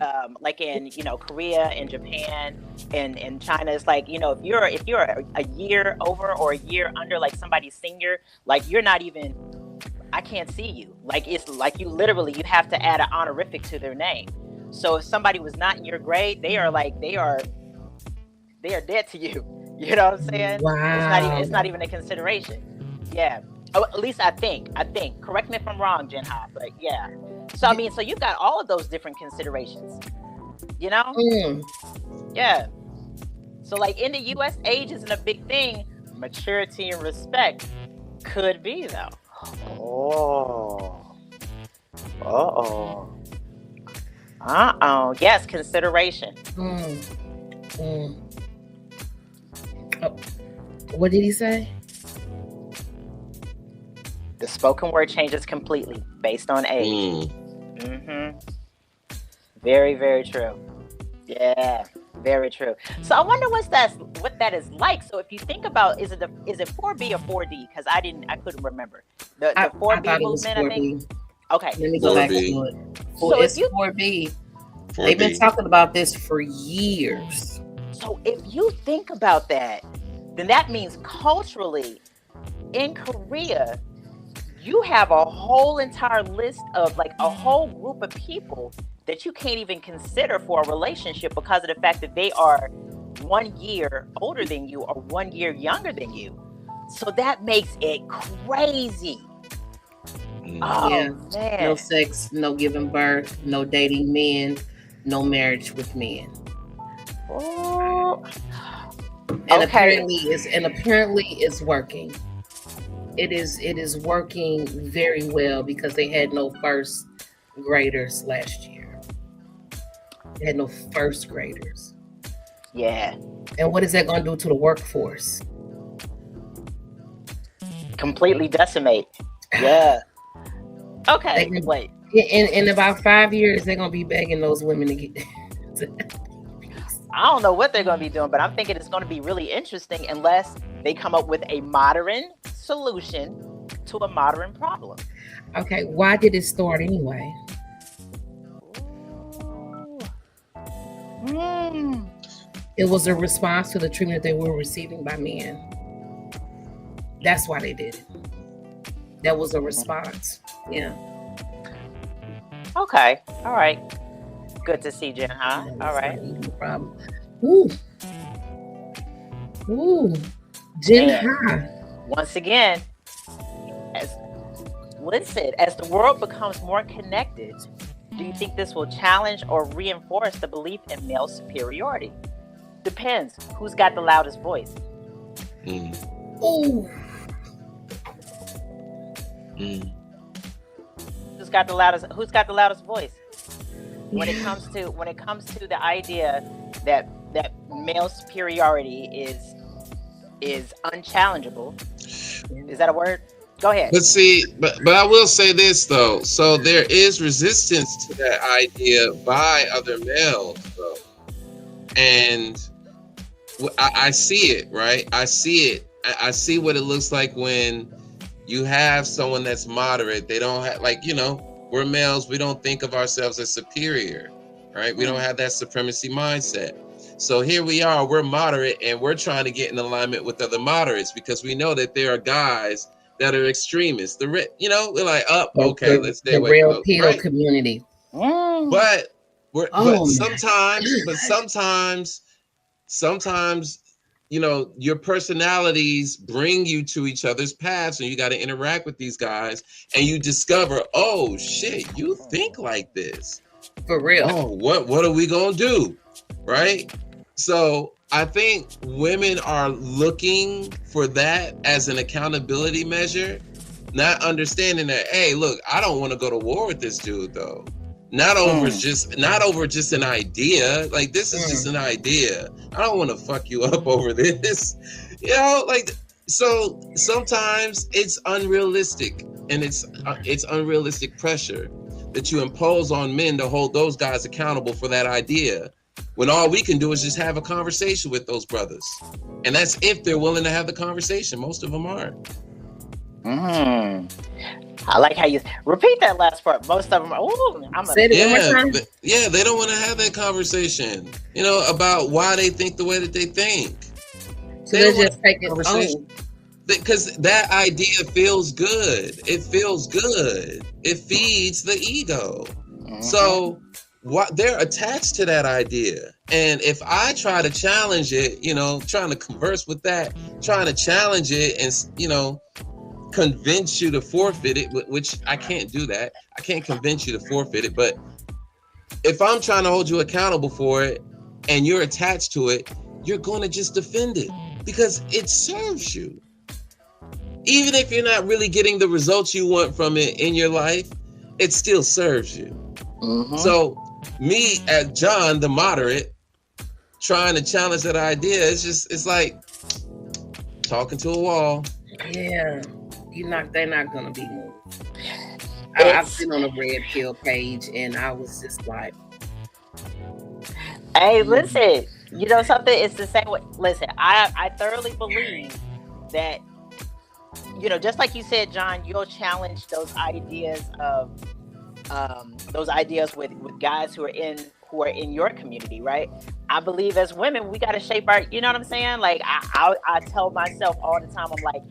[SPEAKER 5] in Korea and Japan and China, it's like if you're a year over or a year under like somebody's senior, like you're not even. I can't see you. Like it's like you have to add an honorific to their name. So if somebody was not in your grade, they are dead to you. You know what I'm saying?
[SPEAKER 1] Wow.
[SPEAKER 5] It's not even a consideration. Yeah. Oh, at least I think. Correct me if I'm wrong, Jen Ha, but yeah. So I mean, so you've got all of those different considerations. Yeah. So like in the US, age isn't a big thing. Maturity and respect could be though. Yes, consideration.
[SPEAKER 1] Oh, what did he say?
[SPEAKER 5] The spoken word changes completely based on age. Very, very true. Yeah, very true. So I wonder what that is like. So if you think about, is it 4B or 4D? Because I couldn't remember the 4B movement. I think. Okay,
[SPEAKER 1] let me go back to it. So it's 4B. They've been talking about this for years.
[SPEAKER 5] So if you think about that, then that means culturally in Korea, you have a whole entire list of like a whole group of people that you can't even consider for a relationship because of the fact that they are 1 year older than you or 1 year younger than you. So that makes it crazy. Oh,
[SPEAKER 1] yeah.
[SPEAKER 5] Man.
[SPEAKER 1] No sex, no giving birth, no dating men, no marriage with men.
[SPEAKER 5] Oh.
[SPEAKER 1] And apparently it's working. It is working very well because they had no first graders last year. They had no first graders.
[SPEAKER 5] Yeah.
[SPEAKER 1] And what is that going to do to the workforce?
[SPEAKER 5] Completely decimate. Yeah. Okay. Wait.
[SPEAKER 1] In about 5 years, they're going to be begging those women to get.
[SPEAKER 5] I don't know what they're going to be doing, but I'm thinking it's going to be really interesting unless they come up with a modern solution to a modern problem.
[SPEAKER 1] Okay, why did it start anyway? It was a response to the treatment they were receiving by men. That's why they did it. That was a response. Yeah.
[SPEAKER 5] Okay. All right. Good to see Jen, huh? All right.
[SPEAKER 1] No problem. Ooh. Jen, huh?
[SPEAKER 5] Once again, as the world becomes more connected, do you think this will challenge or reinforce the belief in male superiority? Depends. Who's got the loudest voice?
[SPEAKER 1] Ooh.
[SPEAKER 5] Who's got the loudest voice? When it comes to the idea that male superiority is unchallengeable. Is that a word? Go ahead.
[SPEAKER 4] But see, but I will say this though. So there is resistance to that idea by other males, though. And I see it, right? I see it. I see what it looks like when you have someone that's moderate. They don't have, like, we're males. We don't think of ourselves as superior, right? We don't have that supremacy mindset. So here we are, we're moderate, and we're trying to get in alignment with other moderates because we know that there are guys that are extremists. We're like, okay, let's stay away from those.
[SPEAKER 1] The real PO community.
[SPEAKER 4] But sometimes sometimes, your personalities bring you to each other's paths, and you got to interact with these guys, and you discover, oh shit, you think like this.
[SPEAKER 1] For real.
[SPEAKER 4] Oh, what are we gonna do, right? So I think women are looking for that as an accountability measure, not understanding that, hey, look, I don't want to go to war with this dude though. Not over just an idea. Like, this is just an idea. I don't want to fuck you up over this. Like, so sometimes it's unrealistic, and it's unrealistic pressure that you impose on men to hold those guys accountable for that idea, when all we can do is just have a conversation with those brothers. And that's if they're willing to have the conversation. Most of them aren't.
[SPEAKER 5] I like how you repeat that last part. Most of them are,
[SPEAKER 1] say it one more time.
[SPEAKER 4] They don't want to have that conversation, about why they think the way that they think.
[SPEAKER 1] So they just take it
[SPEAKER 4] because that idea feels good. It feels good. It feeds the ego. So they're attached to that idea. And if I try to challenge it, trying to converse with that, trying to challenge it and, convince you to forfeit it, which I can't do that. I can't convince you to forfeit it. But if I'm trying to hold you accountable for it and you're attached to it, you're going to just defend it because it serves you. Even if you're not really getting the results you want from it in your life, it still serves you. So me, as John, the moderate, trying to challenge that idea, it's like talking to a wall.
[SPEAKER 1] Yeah. They're not gonna be moved. I've been on a red pill page, and I was just like,
[SPEAKER 5] hey, listen, something, it's the same way. Listen, I thoroughly believe that, just like you said, John, you'll challenge those ideas with guys who are in your community, right? I believe as women, we got to shape our, you know what I'm saying? Like, I tell myself all the time, I'm like,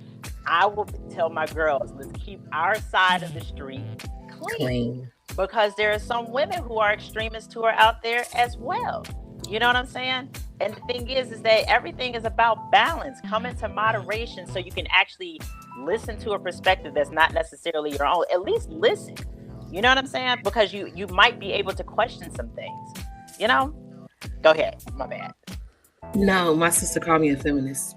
[SPEAKER 5] I will tell my girls, let's keep our side of the street clean. Because there are some women who are extremists who are out there as well. You know what I'm saying? And the thing is that everything is about balance. Come into moderation so you can actually listen to a perspective that's not necessarily your own. At least listen. You know what I'm saying? Because you might be able to question some things. Go ahead. My bad.
[SPEAKER 1] No, my sister called me a feminist.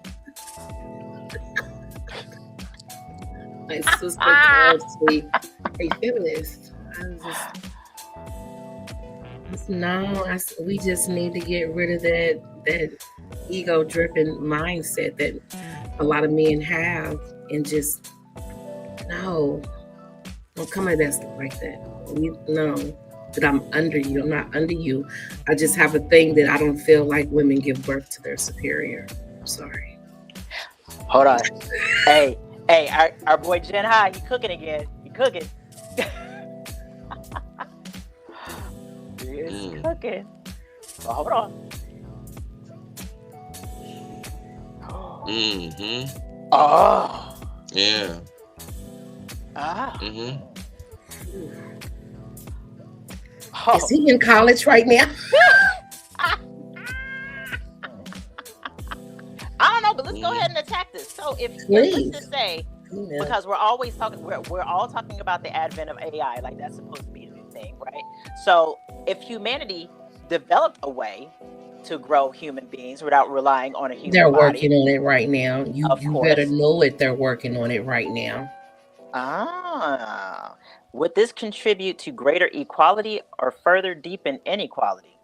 [SPEAKER 1] My sister called me a feminist. We just need to get rid of that ego-driven mindset that a lot of men have, and just don't come at that stuff like that. That I'm under you. I'm not under you. I just have a thing that I don't feel like women give birth to their superior. I'm sorry.
[SPEAKER 5] Hold on. Hey, our boy Jen High, he cooking again. He cooking. He is cooking. Well, hold on. Oh.
[SPEAKER 4] Yeah.
[SPEAKER 1] Is he in college right now?
[SPEAKER 5] I don't know, but let's go ahead and attack this. So let's just say, because we're always talking, we're all talking about the advent of AI, like that's supposed to be a new thing, right? So if humanity developed a way to grow human beings without relying on a human
[SPEAKER 1] they're
[SPEAKER 5] body,
[SPEAKER 1] working on it right now. You better know it. They're working on it right now.
[SPEAKER 5] Would this contribute to greater equality or further deepen inequality?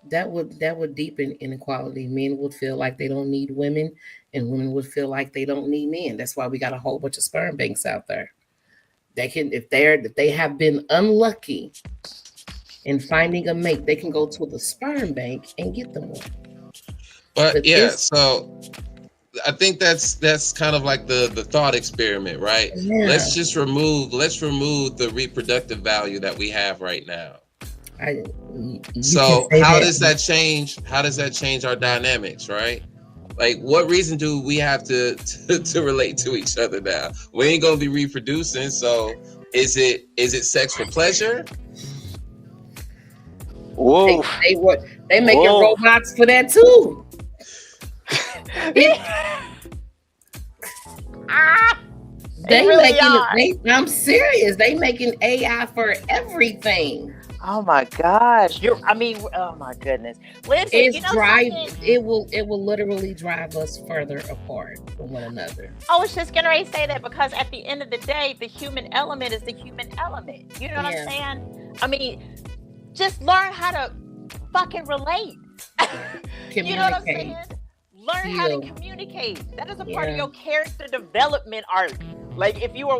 [SPEAKER 1] That would deepen inequality. Men would feel like they don't need women, and women would feel like they don't need men. That's why we got a whole bunch of sperm banks out there. They can, if they have been unlucky in finding a mate, they can go to the sperm bank and get them one.
[SPEAKER 4] But so I think that's kind of like the thought experiment, right?
[SPEAKER 1] Yeah.
[SPEAKER 4] Let's remove the reproductive value that we have right now. So how does that change our dynamics, right? Like, what reason do we have to relate to each other now? We ain't gonna be reproducing, so is it sex for pleasure?
[SPEAKER 5] Whoa.
[SPEAKER 1] They making robots for that too. They
[SPEAKER 5] really
[SPEAKER 1] making
[SPEAKER 5] are.
[SPEAKER 1] I'm serious. They making AI for everything.
[SPEAKER 5] Oh my gosh. Oh my goodness. Listen, you know something?
[SPEAKER 1] It will literally drive us further apart from one another.
[SPEAKER 5] I was just gonna say that because at the end of the day, the human element is the human element. You know what I'm
[SPEAKER 1] Yeah.
[SPEAKER 5] saying? I mean, just learn how to fucking relate. You know what I'm
[SPEAKER 1] Communicate.
[SPEAKER 5] saying? Learn how to
[SPEAKER 1] Heal.
[SPEAKER 5] communicate. That is a part of
[SPEAKER 1] Yeah.
[SPEAKER 5] your character development arc. Like if you were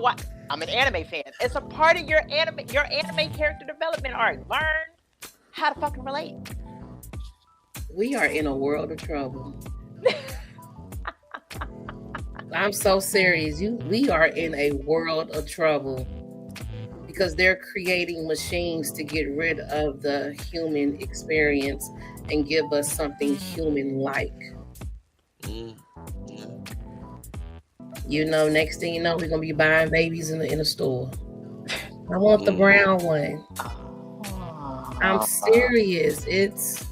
[SPEAKER 5] I'm an anime fan. It's a part of your anime character development arc. Learn how to fucking relate.
[SPEAKER 1] We are in a world of trouble. I'm so serious. We are in a world of trouble because they're creating machines to get rid of the human experience and give us something human-like.
[SPEAKER 4] Mm.
[SPEAKER 1] You know, next thing you know, we're gonna be buying babies in a store. I want the brown one. I'm serious. It is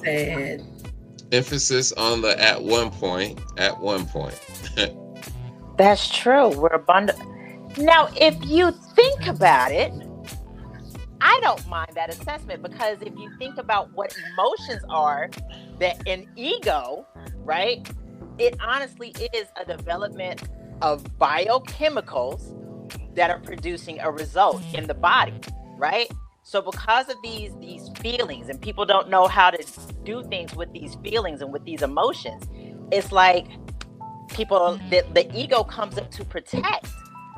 [SPEAKER 1] sad.
[SPEAKER 4] Emphasis on the at one point. At one point.
[SPEAKER 5] That's true. We're abundant. Now, if you think about it, I don't mind that assessment because if you think about what emotions are, that an ego, right? It honestly is a development of biochemicals that are producing a result in the body, right? So because of these feelings, and people don't know how to do things with these feelings and with these emotions, it's like the ego comes up to protect,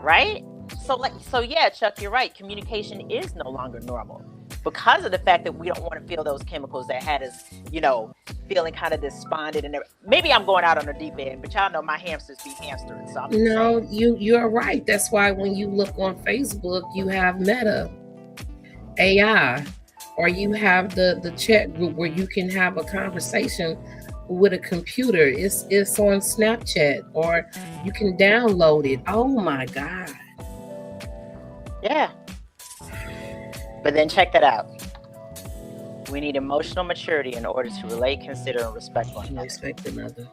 [SPEAKER 5] right? So yeah, Chuck, you're right. Communication is no longer normal because of the fact that we don't want to feel those chemicals that had us, feeling kind of despondent. And maybe I'm going out on a deep end, but y'all know my hamsters be hamstering. So
[SPEAKER 1] you're right. That's why when you look on Facebook, you have Meta AI, or you have the chat group where you can have a conversation with a computer. It's on Snapchat, or you can download it. Oh my God.
[SPEAKER 5] Yeah. But then check that out. We need emotional maturity in order to relate, consider, and respect one another.
[SPEAKER 1] Respect another.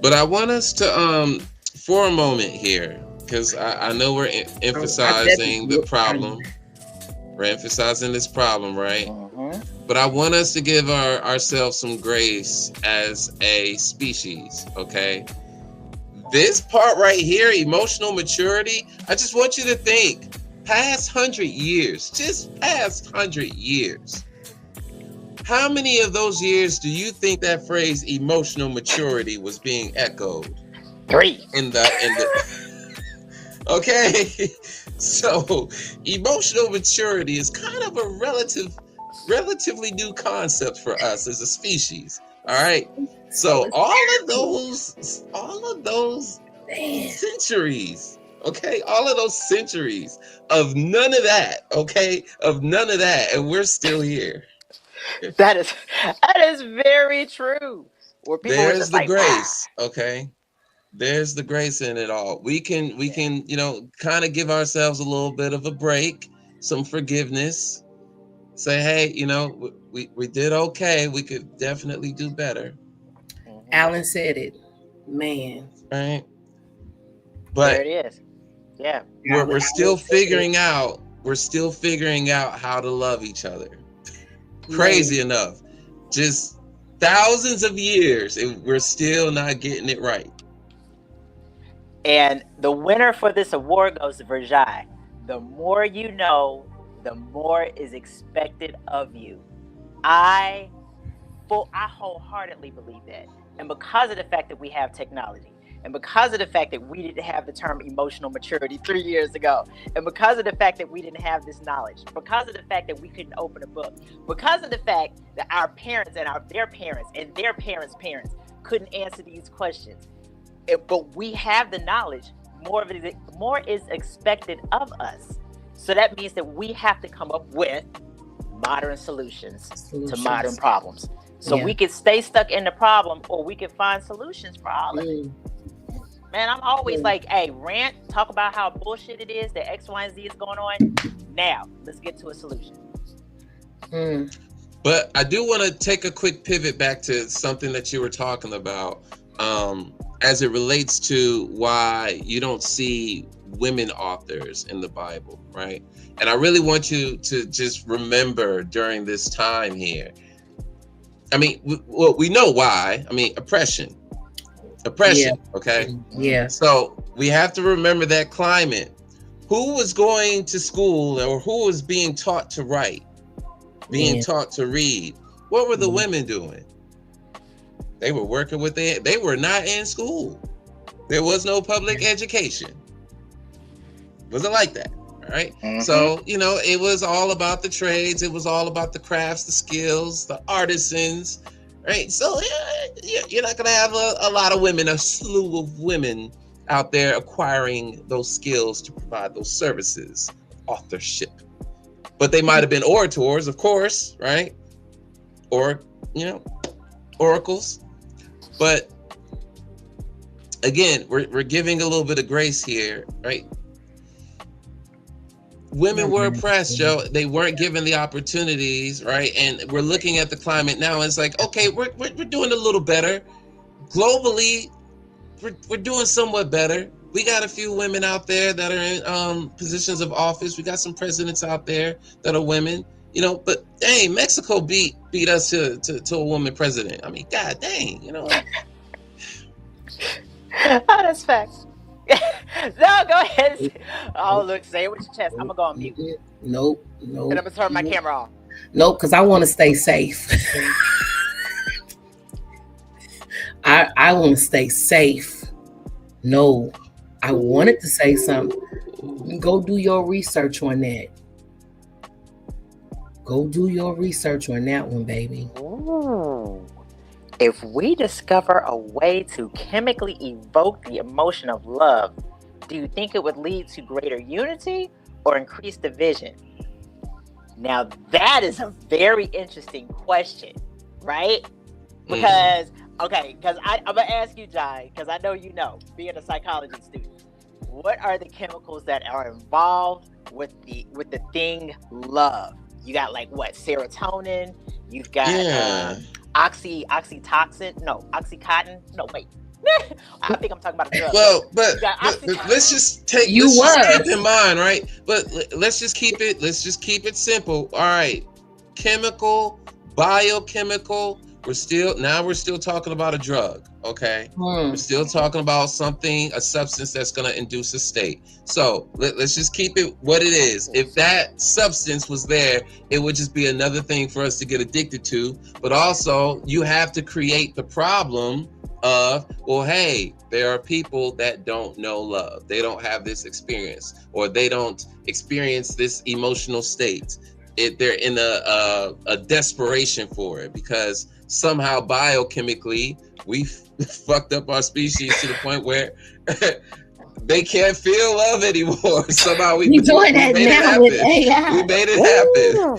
[SPEAKER 4] But I want us to, for a moment here, because I know we're emphasizing the problem. We're emphasizing this problem, right?
[SPEAKER 5] Mm-hmm.
[SPEAKER 4] But I want us to give ourselves some grace as a species, okay? This part right here, emotional maturity, I just want you to think, past 100 years, just past 100 years, how many of those years do you think that phrase emotional maturity was being echoed?
[SPEAKER 5] 3.
[SPEAKER 4] Okay, so emotional maturity is kind of a relatively new concept for us as a species. All right, so all of those centuries, okay, all of those centuries of none of that, okay, and we're still here.
[SPEAKER 5] That is very true. Where people were
[SPEAKER 4] There's
[SPEAKER 5] just
[SPEAKER 4] the
[SPEAKER 5] like,
[SPEAKER 4] grace, okay. There's the grace in it all. We can kind of give ourselves a little bit of a break, some forgiveness. Say, hey, we did okay. We could definitely do better.
[SPEAKER 1] Alan said it, man.
[SPEAKER 4] Right.
[SPEAKER 5] there
[SPEAKER 4] But
[SPEAKER 5] it is. Yeah.
[SPEAKER 4] we're still figuring out. We're still figuring out how to love each other. Crazy enough, just thousands of years, and we're still not getting it right.
[SPEAKER 5] And the winner for this award goes to Virjai. The more you know, the more is expected of you. I wholeheartedly believe that. And because of the fact that we have technology, and because of the fact that we didn't have the term emotional maturity 3 years ago, and because of the fact that we didn't have this knowledge, because of the fact that we couldn't open a book, because of the fact that our parents and their parents and their parents' parents couldn't answer these questions, but we have the knowledge, more is expected of us. So that means that we have to come up with modern solutions to modern problems. So we could stay stuck in the problem, or we could find solutions for all of it. Man, I'm always like, hey, rant, talk about how bullshit it is that X, Y, and Z is going on. Now, let's get to a solution.
[SPEAKER 4] But I do want to take a quick pivot back to something that you were talking about, as it relates to why you don't see women authors in the Bible, right? And I really want you to just remember during this time here. I mean, we know why. I mean, oppression,
[SPEAKER 1] Yeah.
[SPEAKER 4] okay?
[SPEAKER 1] Yeah.
[SPEAKER 4] So we have to remember that climate. Who was going to school or who was being taught to write, being taught to read? What were the women doing? They were working with they were not in school. There was no public education. Wasn't like that. All right. So, you know, it was all about the trades. It was all about the crafts, the skills, the artisans. Right. So you're not going to have a lot of women, a slew of women out there acquiring those skills to provide those services, authorship. But they might have been orators, of course, right? Or, you know, oracles. But again, we're giving a little bit of grace here, right? Women were oppressed, Joe. They weren't given the opportunities, right? And we're looking at the climate now, and it's like, okay, we're doing a little better. Globally, we're doing somewhat better. We got a few women out there that are in positions of office. We got some presidents out there that are women, you know. But dang, Mexico beat us to a woman president. I mean, god dang, you know.
[SPEAKER 5] Oh, that's facts. No, go ahead. Oh, look, say it with your chest. I'm gonna go on mute.
[SPEAKER 1] Nope.
[SPEAKER 5] And I'm gonna turn my camera off.
[SPEAKER 1] Nope, because I want to stay safe. I want to stay safe. No, I wanted to say something. Go do your research on that. Go do your research on that one, baby.
[SPEAKER 5] Ooh. If we discover a way to chemically evoke the emotion of love, do you think it would lead to greater unity or increased division? Now, that is a very interesting question, right? Because, because I'm going to ask you, Jai, because I know you know, being a psychology student, what are the chemicals that are involved with the thing love? You got like what? Serotonin. You've got oxytocin. No, oxycontin. No, wait. I think I'm talking about a drug.
[SPEAKER 4] Well, but let's just take keep in mind, right? But let's just keep it simple. All right, chemical, biochemical. We're still talking about a drug. Okay, we're still talking about a substance that's going to induce a state. So let's just keep it what it is. If that substance was there, it would just be another thing for us to get addicted to. But also, you have to create the problem of, well, hey, there are people that don't know love. They don't have this experience, or they don't experience this emotional state. They're in a desperation for it because somehow biochemically we fucked up our species to the point where they can't feel love anymore. Somehow we made it happen. We made it happen.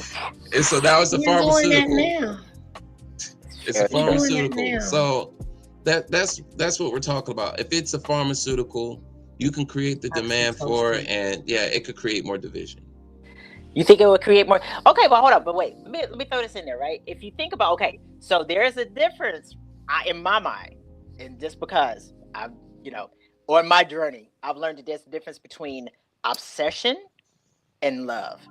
[SPEAKER 4] And so now it's a pharmaceutical. It's a pharmaceutical. So that's what we're talking about. If it's a pharmaceutical, you can create the demand for it, and it could create more division.
[SPEAKER 5] You think it would create more? Okay, well, hold on. But wait, let me throw this in there, right? If you think about, so there is a difference in my mind, and just because I've, on my journey, I've learned that there's a difference between obsession and love.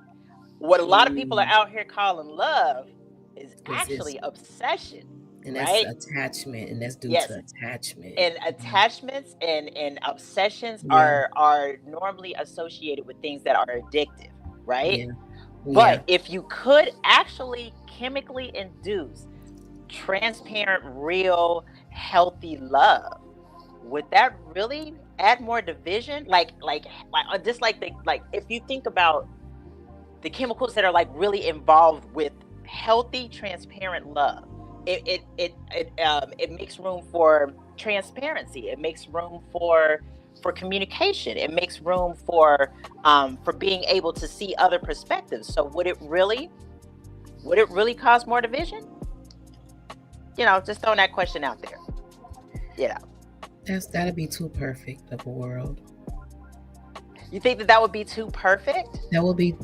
[SPEAKER 5] What a lot of people are out here calling love is actually obsession.
[SPEAKER 1] And that's attachment, and that's due to attachment.
[SPEAKER 5] And attachments and obsessions are normally associated with things that are addictive, right? Yeah. But if you could actually chemically induce transparent, real, healthy love, would that really add more division? Like if you think about the chemicals that are like really involved with healthy, transparent love, it makes room for transparency. It makes room for communication. It makes room for being able to see other perspectives. So would it really cause more division? Just throwing that question out there.
[SPEAKER 1] That'd be too perfect of a world.
[SPEAKER 5] You think that would be too perfect?
[SPEAKER 1] That would be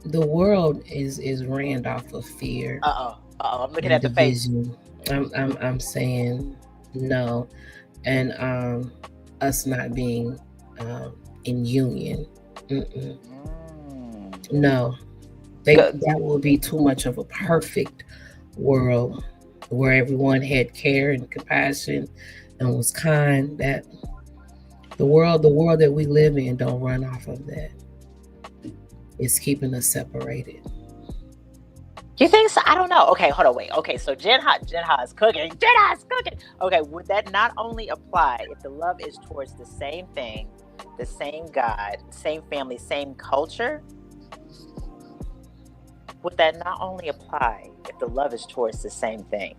[SPEAKER 1] the world is ran off of fear
[SPEAKER 5] I'm looking
[SPEAKER 1] and
[SPEAKER 5] at the face.
[SPEAKER 1] division. I'm saying no, and us not being in union. Mm-mm. No,
[SPEAKER 5] Good.
[SPEAKER 1] that will be too much of a perfect world where everyone had care and compassion and was kind. That the world that we live in don't run off of that. It's keeping us separated.
[SPEAKER 5] You think so? I don't know. Okay, hold on, wait. Okay, so Jen Ha is cooking. Jen Ha is cooking. Okay, would that not only apply if the love is towards the same thing, the same God, same family, same culture? Would that not only apply if the love is towards the same thing?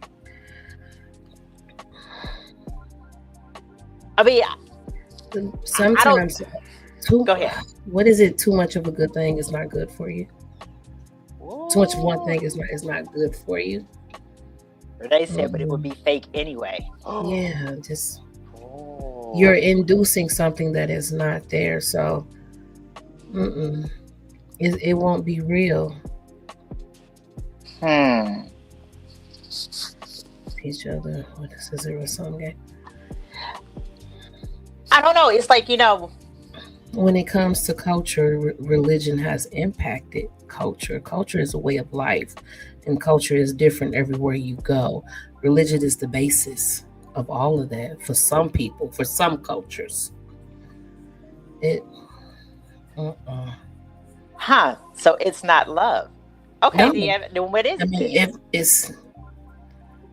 [SPEAKER 5] I mean,
[SPEAKER 1] Sometimes too.
[SPEAKER 5] Go ahead.
[SPEAKER 1] What is it? Too much of a good thing is not good for you. Too much of one
[SPEAKER 5] Ooh.
[SPEAKER 1] thing is not good for you.
[SPEAKER 5] They said, but it would be fake anyway.
[SPEAKER 1] Yeah, just
[SPEAKER 5] Oh.
[SPEAKER 1] you're inducing something that is not there, so it won't be real. Each other. What is there was some game?
[SPEAKER 5] I don't know. It's like,
[SPEAKER 1] When it comes to culture, religion has impacted culture. Culture is a way of life, and culture is different everywhere you go. Religion is the basis of all of that for some people, for some cultures. It.
[SPEAKER 5] So it's not love. Okay,
[SPEAKER 1] No,
[SPEAKER 5] then what is
[SPEAKER 1] I
[SPEAKER 5] it
[SPEAKER 1] mean,
[SPEAKER 5] then?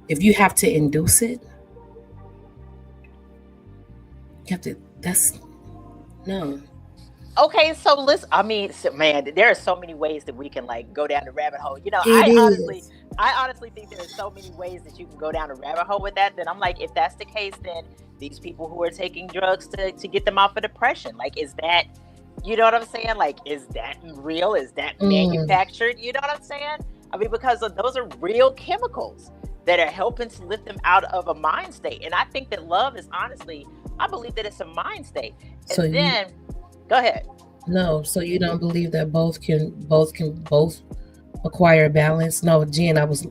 [SPEAKER 1] if you have to induce it, you have to. That's no.
[SPEAKER 5] Okay, so listen. I mean, man, there are so many ways that we can like go down the rabbit hole.
[SPEAKER 1] It is.
[SPEAKER 5] I honestly think there are so many ways that you can go down a rabbit hole with that. Then I'm like, if that's the case, then these people who are taking drugs to get them off of depression, like, is that, you know what I'm saying? Like, is that real? Is that manufactured? You know what I'm saying? I mean, because those are real chemicals that are helping to lift them out of a mind state. And I think that love is honestly, I believe that it's a mind state. And
[SPEAKER 1] So
[SPEAKER 5] then, go ahead.
[SPEAKER 1] no, so you don't believe that both can acquire balance? No, Jen, I was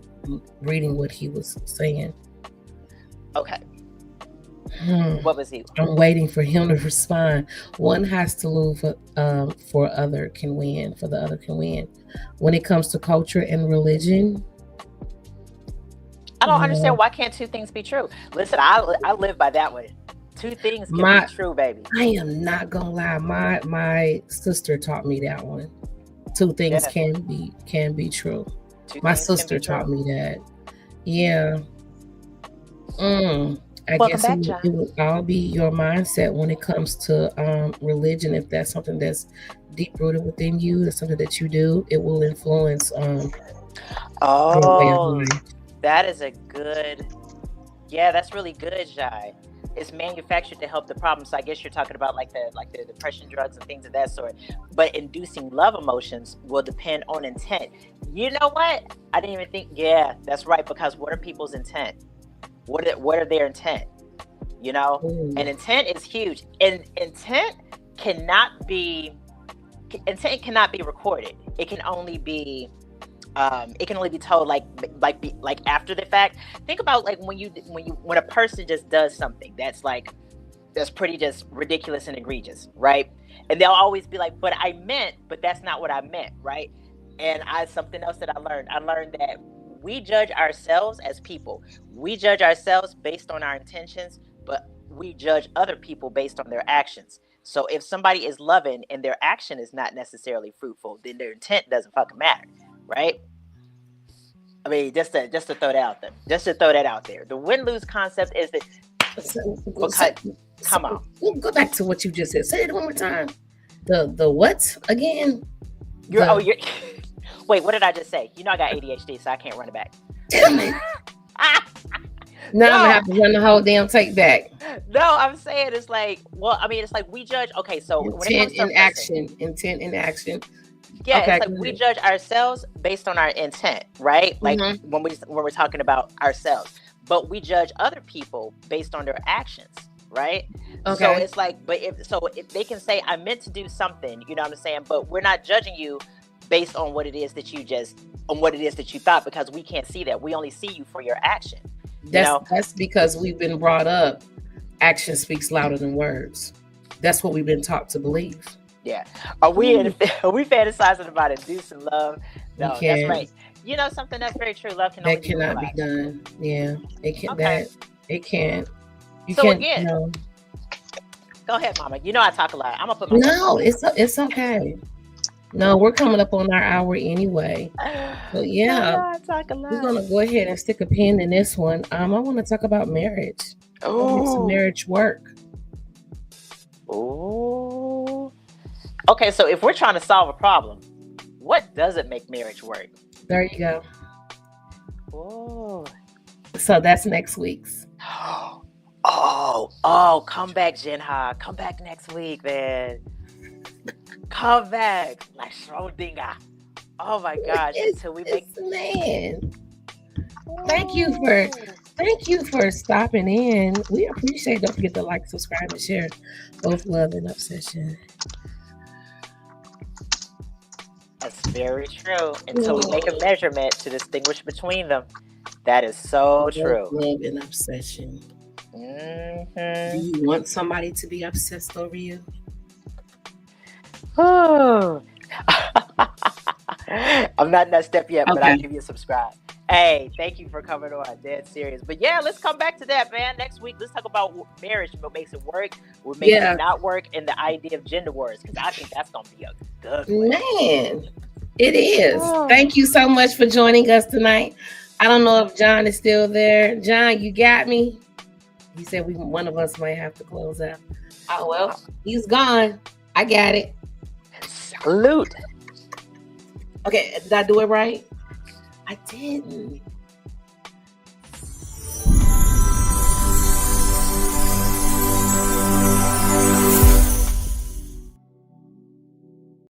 [SPEAKER 1] reading what he was saying.
[SPEAKER 5] Okay. What was he?
[SPEAKER 1] I'm waiting for him to respond. One has to lose for other can win. For the other can win. When it comes to culture and religion,
[SPEAKER 5] I don't understand, why can't two things be true? Listen, I live by that one. Two things can be true, baby.
[SPEAKER 1] I am not gonna lie. My sister taught me that one. Two things can be true. My sister taught me that. Yeah. I guess it would all be your mindset when it comes to religion. If that's something that's deep rooted within you, that's something that you do, it will influence your way of life.
[SPEAKER 5] That is a good. Yeah, that's really good, Jai. It's manufactured to help the problem. So I guess you're talking about like the depression drugs and things of that sort. But inducing love emotions will depend on intent. You know what? I didn't even think. Yeah, that's right. Because what are people's intent? What are their intent? And intent is huge. And intent cannot be recorded. It can only be told like after the fact. Think about like when a person just does something that's pretty just ridiculous and egregious, right? And they'll always be like, but that's not what I meant, right? And something else that I learned that we judge ourselves as people. We judge ourselves based on our intentions, but we judge other people based on their actions. So if somebody is loving and their action is not necessarily fruitful, then their intent doesn't fucking matter, right? I mean, just to throw that out there. Just to throw that out there. The win-lose concept is that come on.
[SPEAKER 1] Go back to what you just said. Say it one more time. The what again?
[SPEAKER 5] Wait, what did I just say? I got ADHD, so I can't run it back.
[SPEAKER 1] Damn it. Now I'm gonna have to run the whole damn take back.
[SPEAKER 5] No, I'm saying it's like, we judge. Okay, so
[SPEAKER 1] intent and action.
[SPEAKER 5] Yeah, okay, it's like we judge ourselves based on our intent, right? Like when we're talking about ourselves, but we judge other people based on their actions, right? Okay. So it's like, if they can say I meant to do something, you know what I'm saying, but we're not judging you based on what it is that you thought, because we can't see that. We only see you for your action.
[SPEAKER 1] That's because we've been brought up. Action speaks louder than words. That's what we've been taught to believe.
[SPEAKER 5] Yeah. Are we fantasizing about inducing love? No, that's right. Something that's very true. Love can only be
[SPEAKER 1] cannot
[SPEAKER 5] realized.
[SPEAKER 1] be done. Yeah, it can.
[SPEAKER 5] Okay.
[SPEAKER 1] It can't. You
[SPEAKER 5] So
[SPEAKER 1] can't.
[SPEAKER 5] again,
[SPEAKER 1] No.
[SPEAKER 5] Go ahead, Mama. I talk a lot. I'm gonna put my
[SPEAKER 1] No, it's okay. No, we're coming up on our hour anyway. But yeah,
[SPEAKER 5] I talk a lot.
[SPEAKER 1] we're gonna go ahead and stick a pin in this one. I want to talk about marriage. What makes marriage work?
[SPEAKER 5] Oh. Okay, so if we're trying to solve a problem, what doesn't make marriage work?
[SPEAKER 1] There you go.
[SPEAKER 5] Oh.
[SPEAKER 1] So that's next week's.
[SPEAKER 5] Oh, come back, Jinha. Come back next week, man. Come back. Like Schrodinger. Oh my gosh. Until we make
[SPEAKER 1] man. Thank you for stopping in. We appreciate it. Don't forget to like, subscribe, and share. Both love and obsession.
[SPEAKER 5] That's very true. Until we make a measurement to distinguish between them. That is so true.
[SPEAKER 1] Love and obsession.
[SPEAKER 5] Mm-hmm.
[SPEAKER 1] Do you want somebody to be obsessed over you?
[SPEAKER 5] Oh. I'm not in that step yet, but I'll give you a subscribe. Hey, thank you for coming on. Dead serious. But yeah, let's come back to that, man. Next week, let's talk about marriage, what makes it work, what makes it not work, and the idea of gender wars, because I think that's going to be a good one.
[SPEAKER 1] Man, it is. Oh. Thank you so much for joining us tonight. I don't know if John is still there. John, you got me? He said one of us might have to close out. Oh, well, he's gone. I got it.
[SPEAKER 5] Salute.
[SPEAKER 1] Okay, did I do it right? I didn't.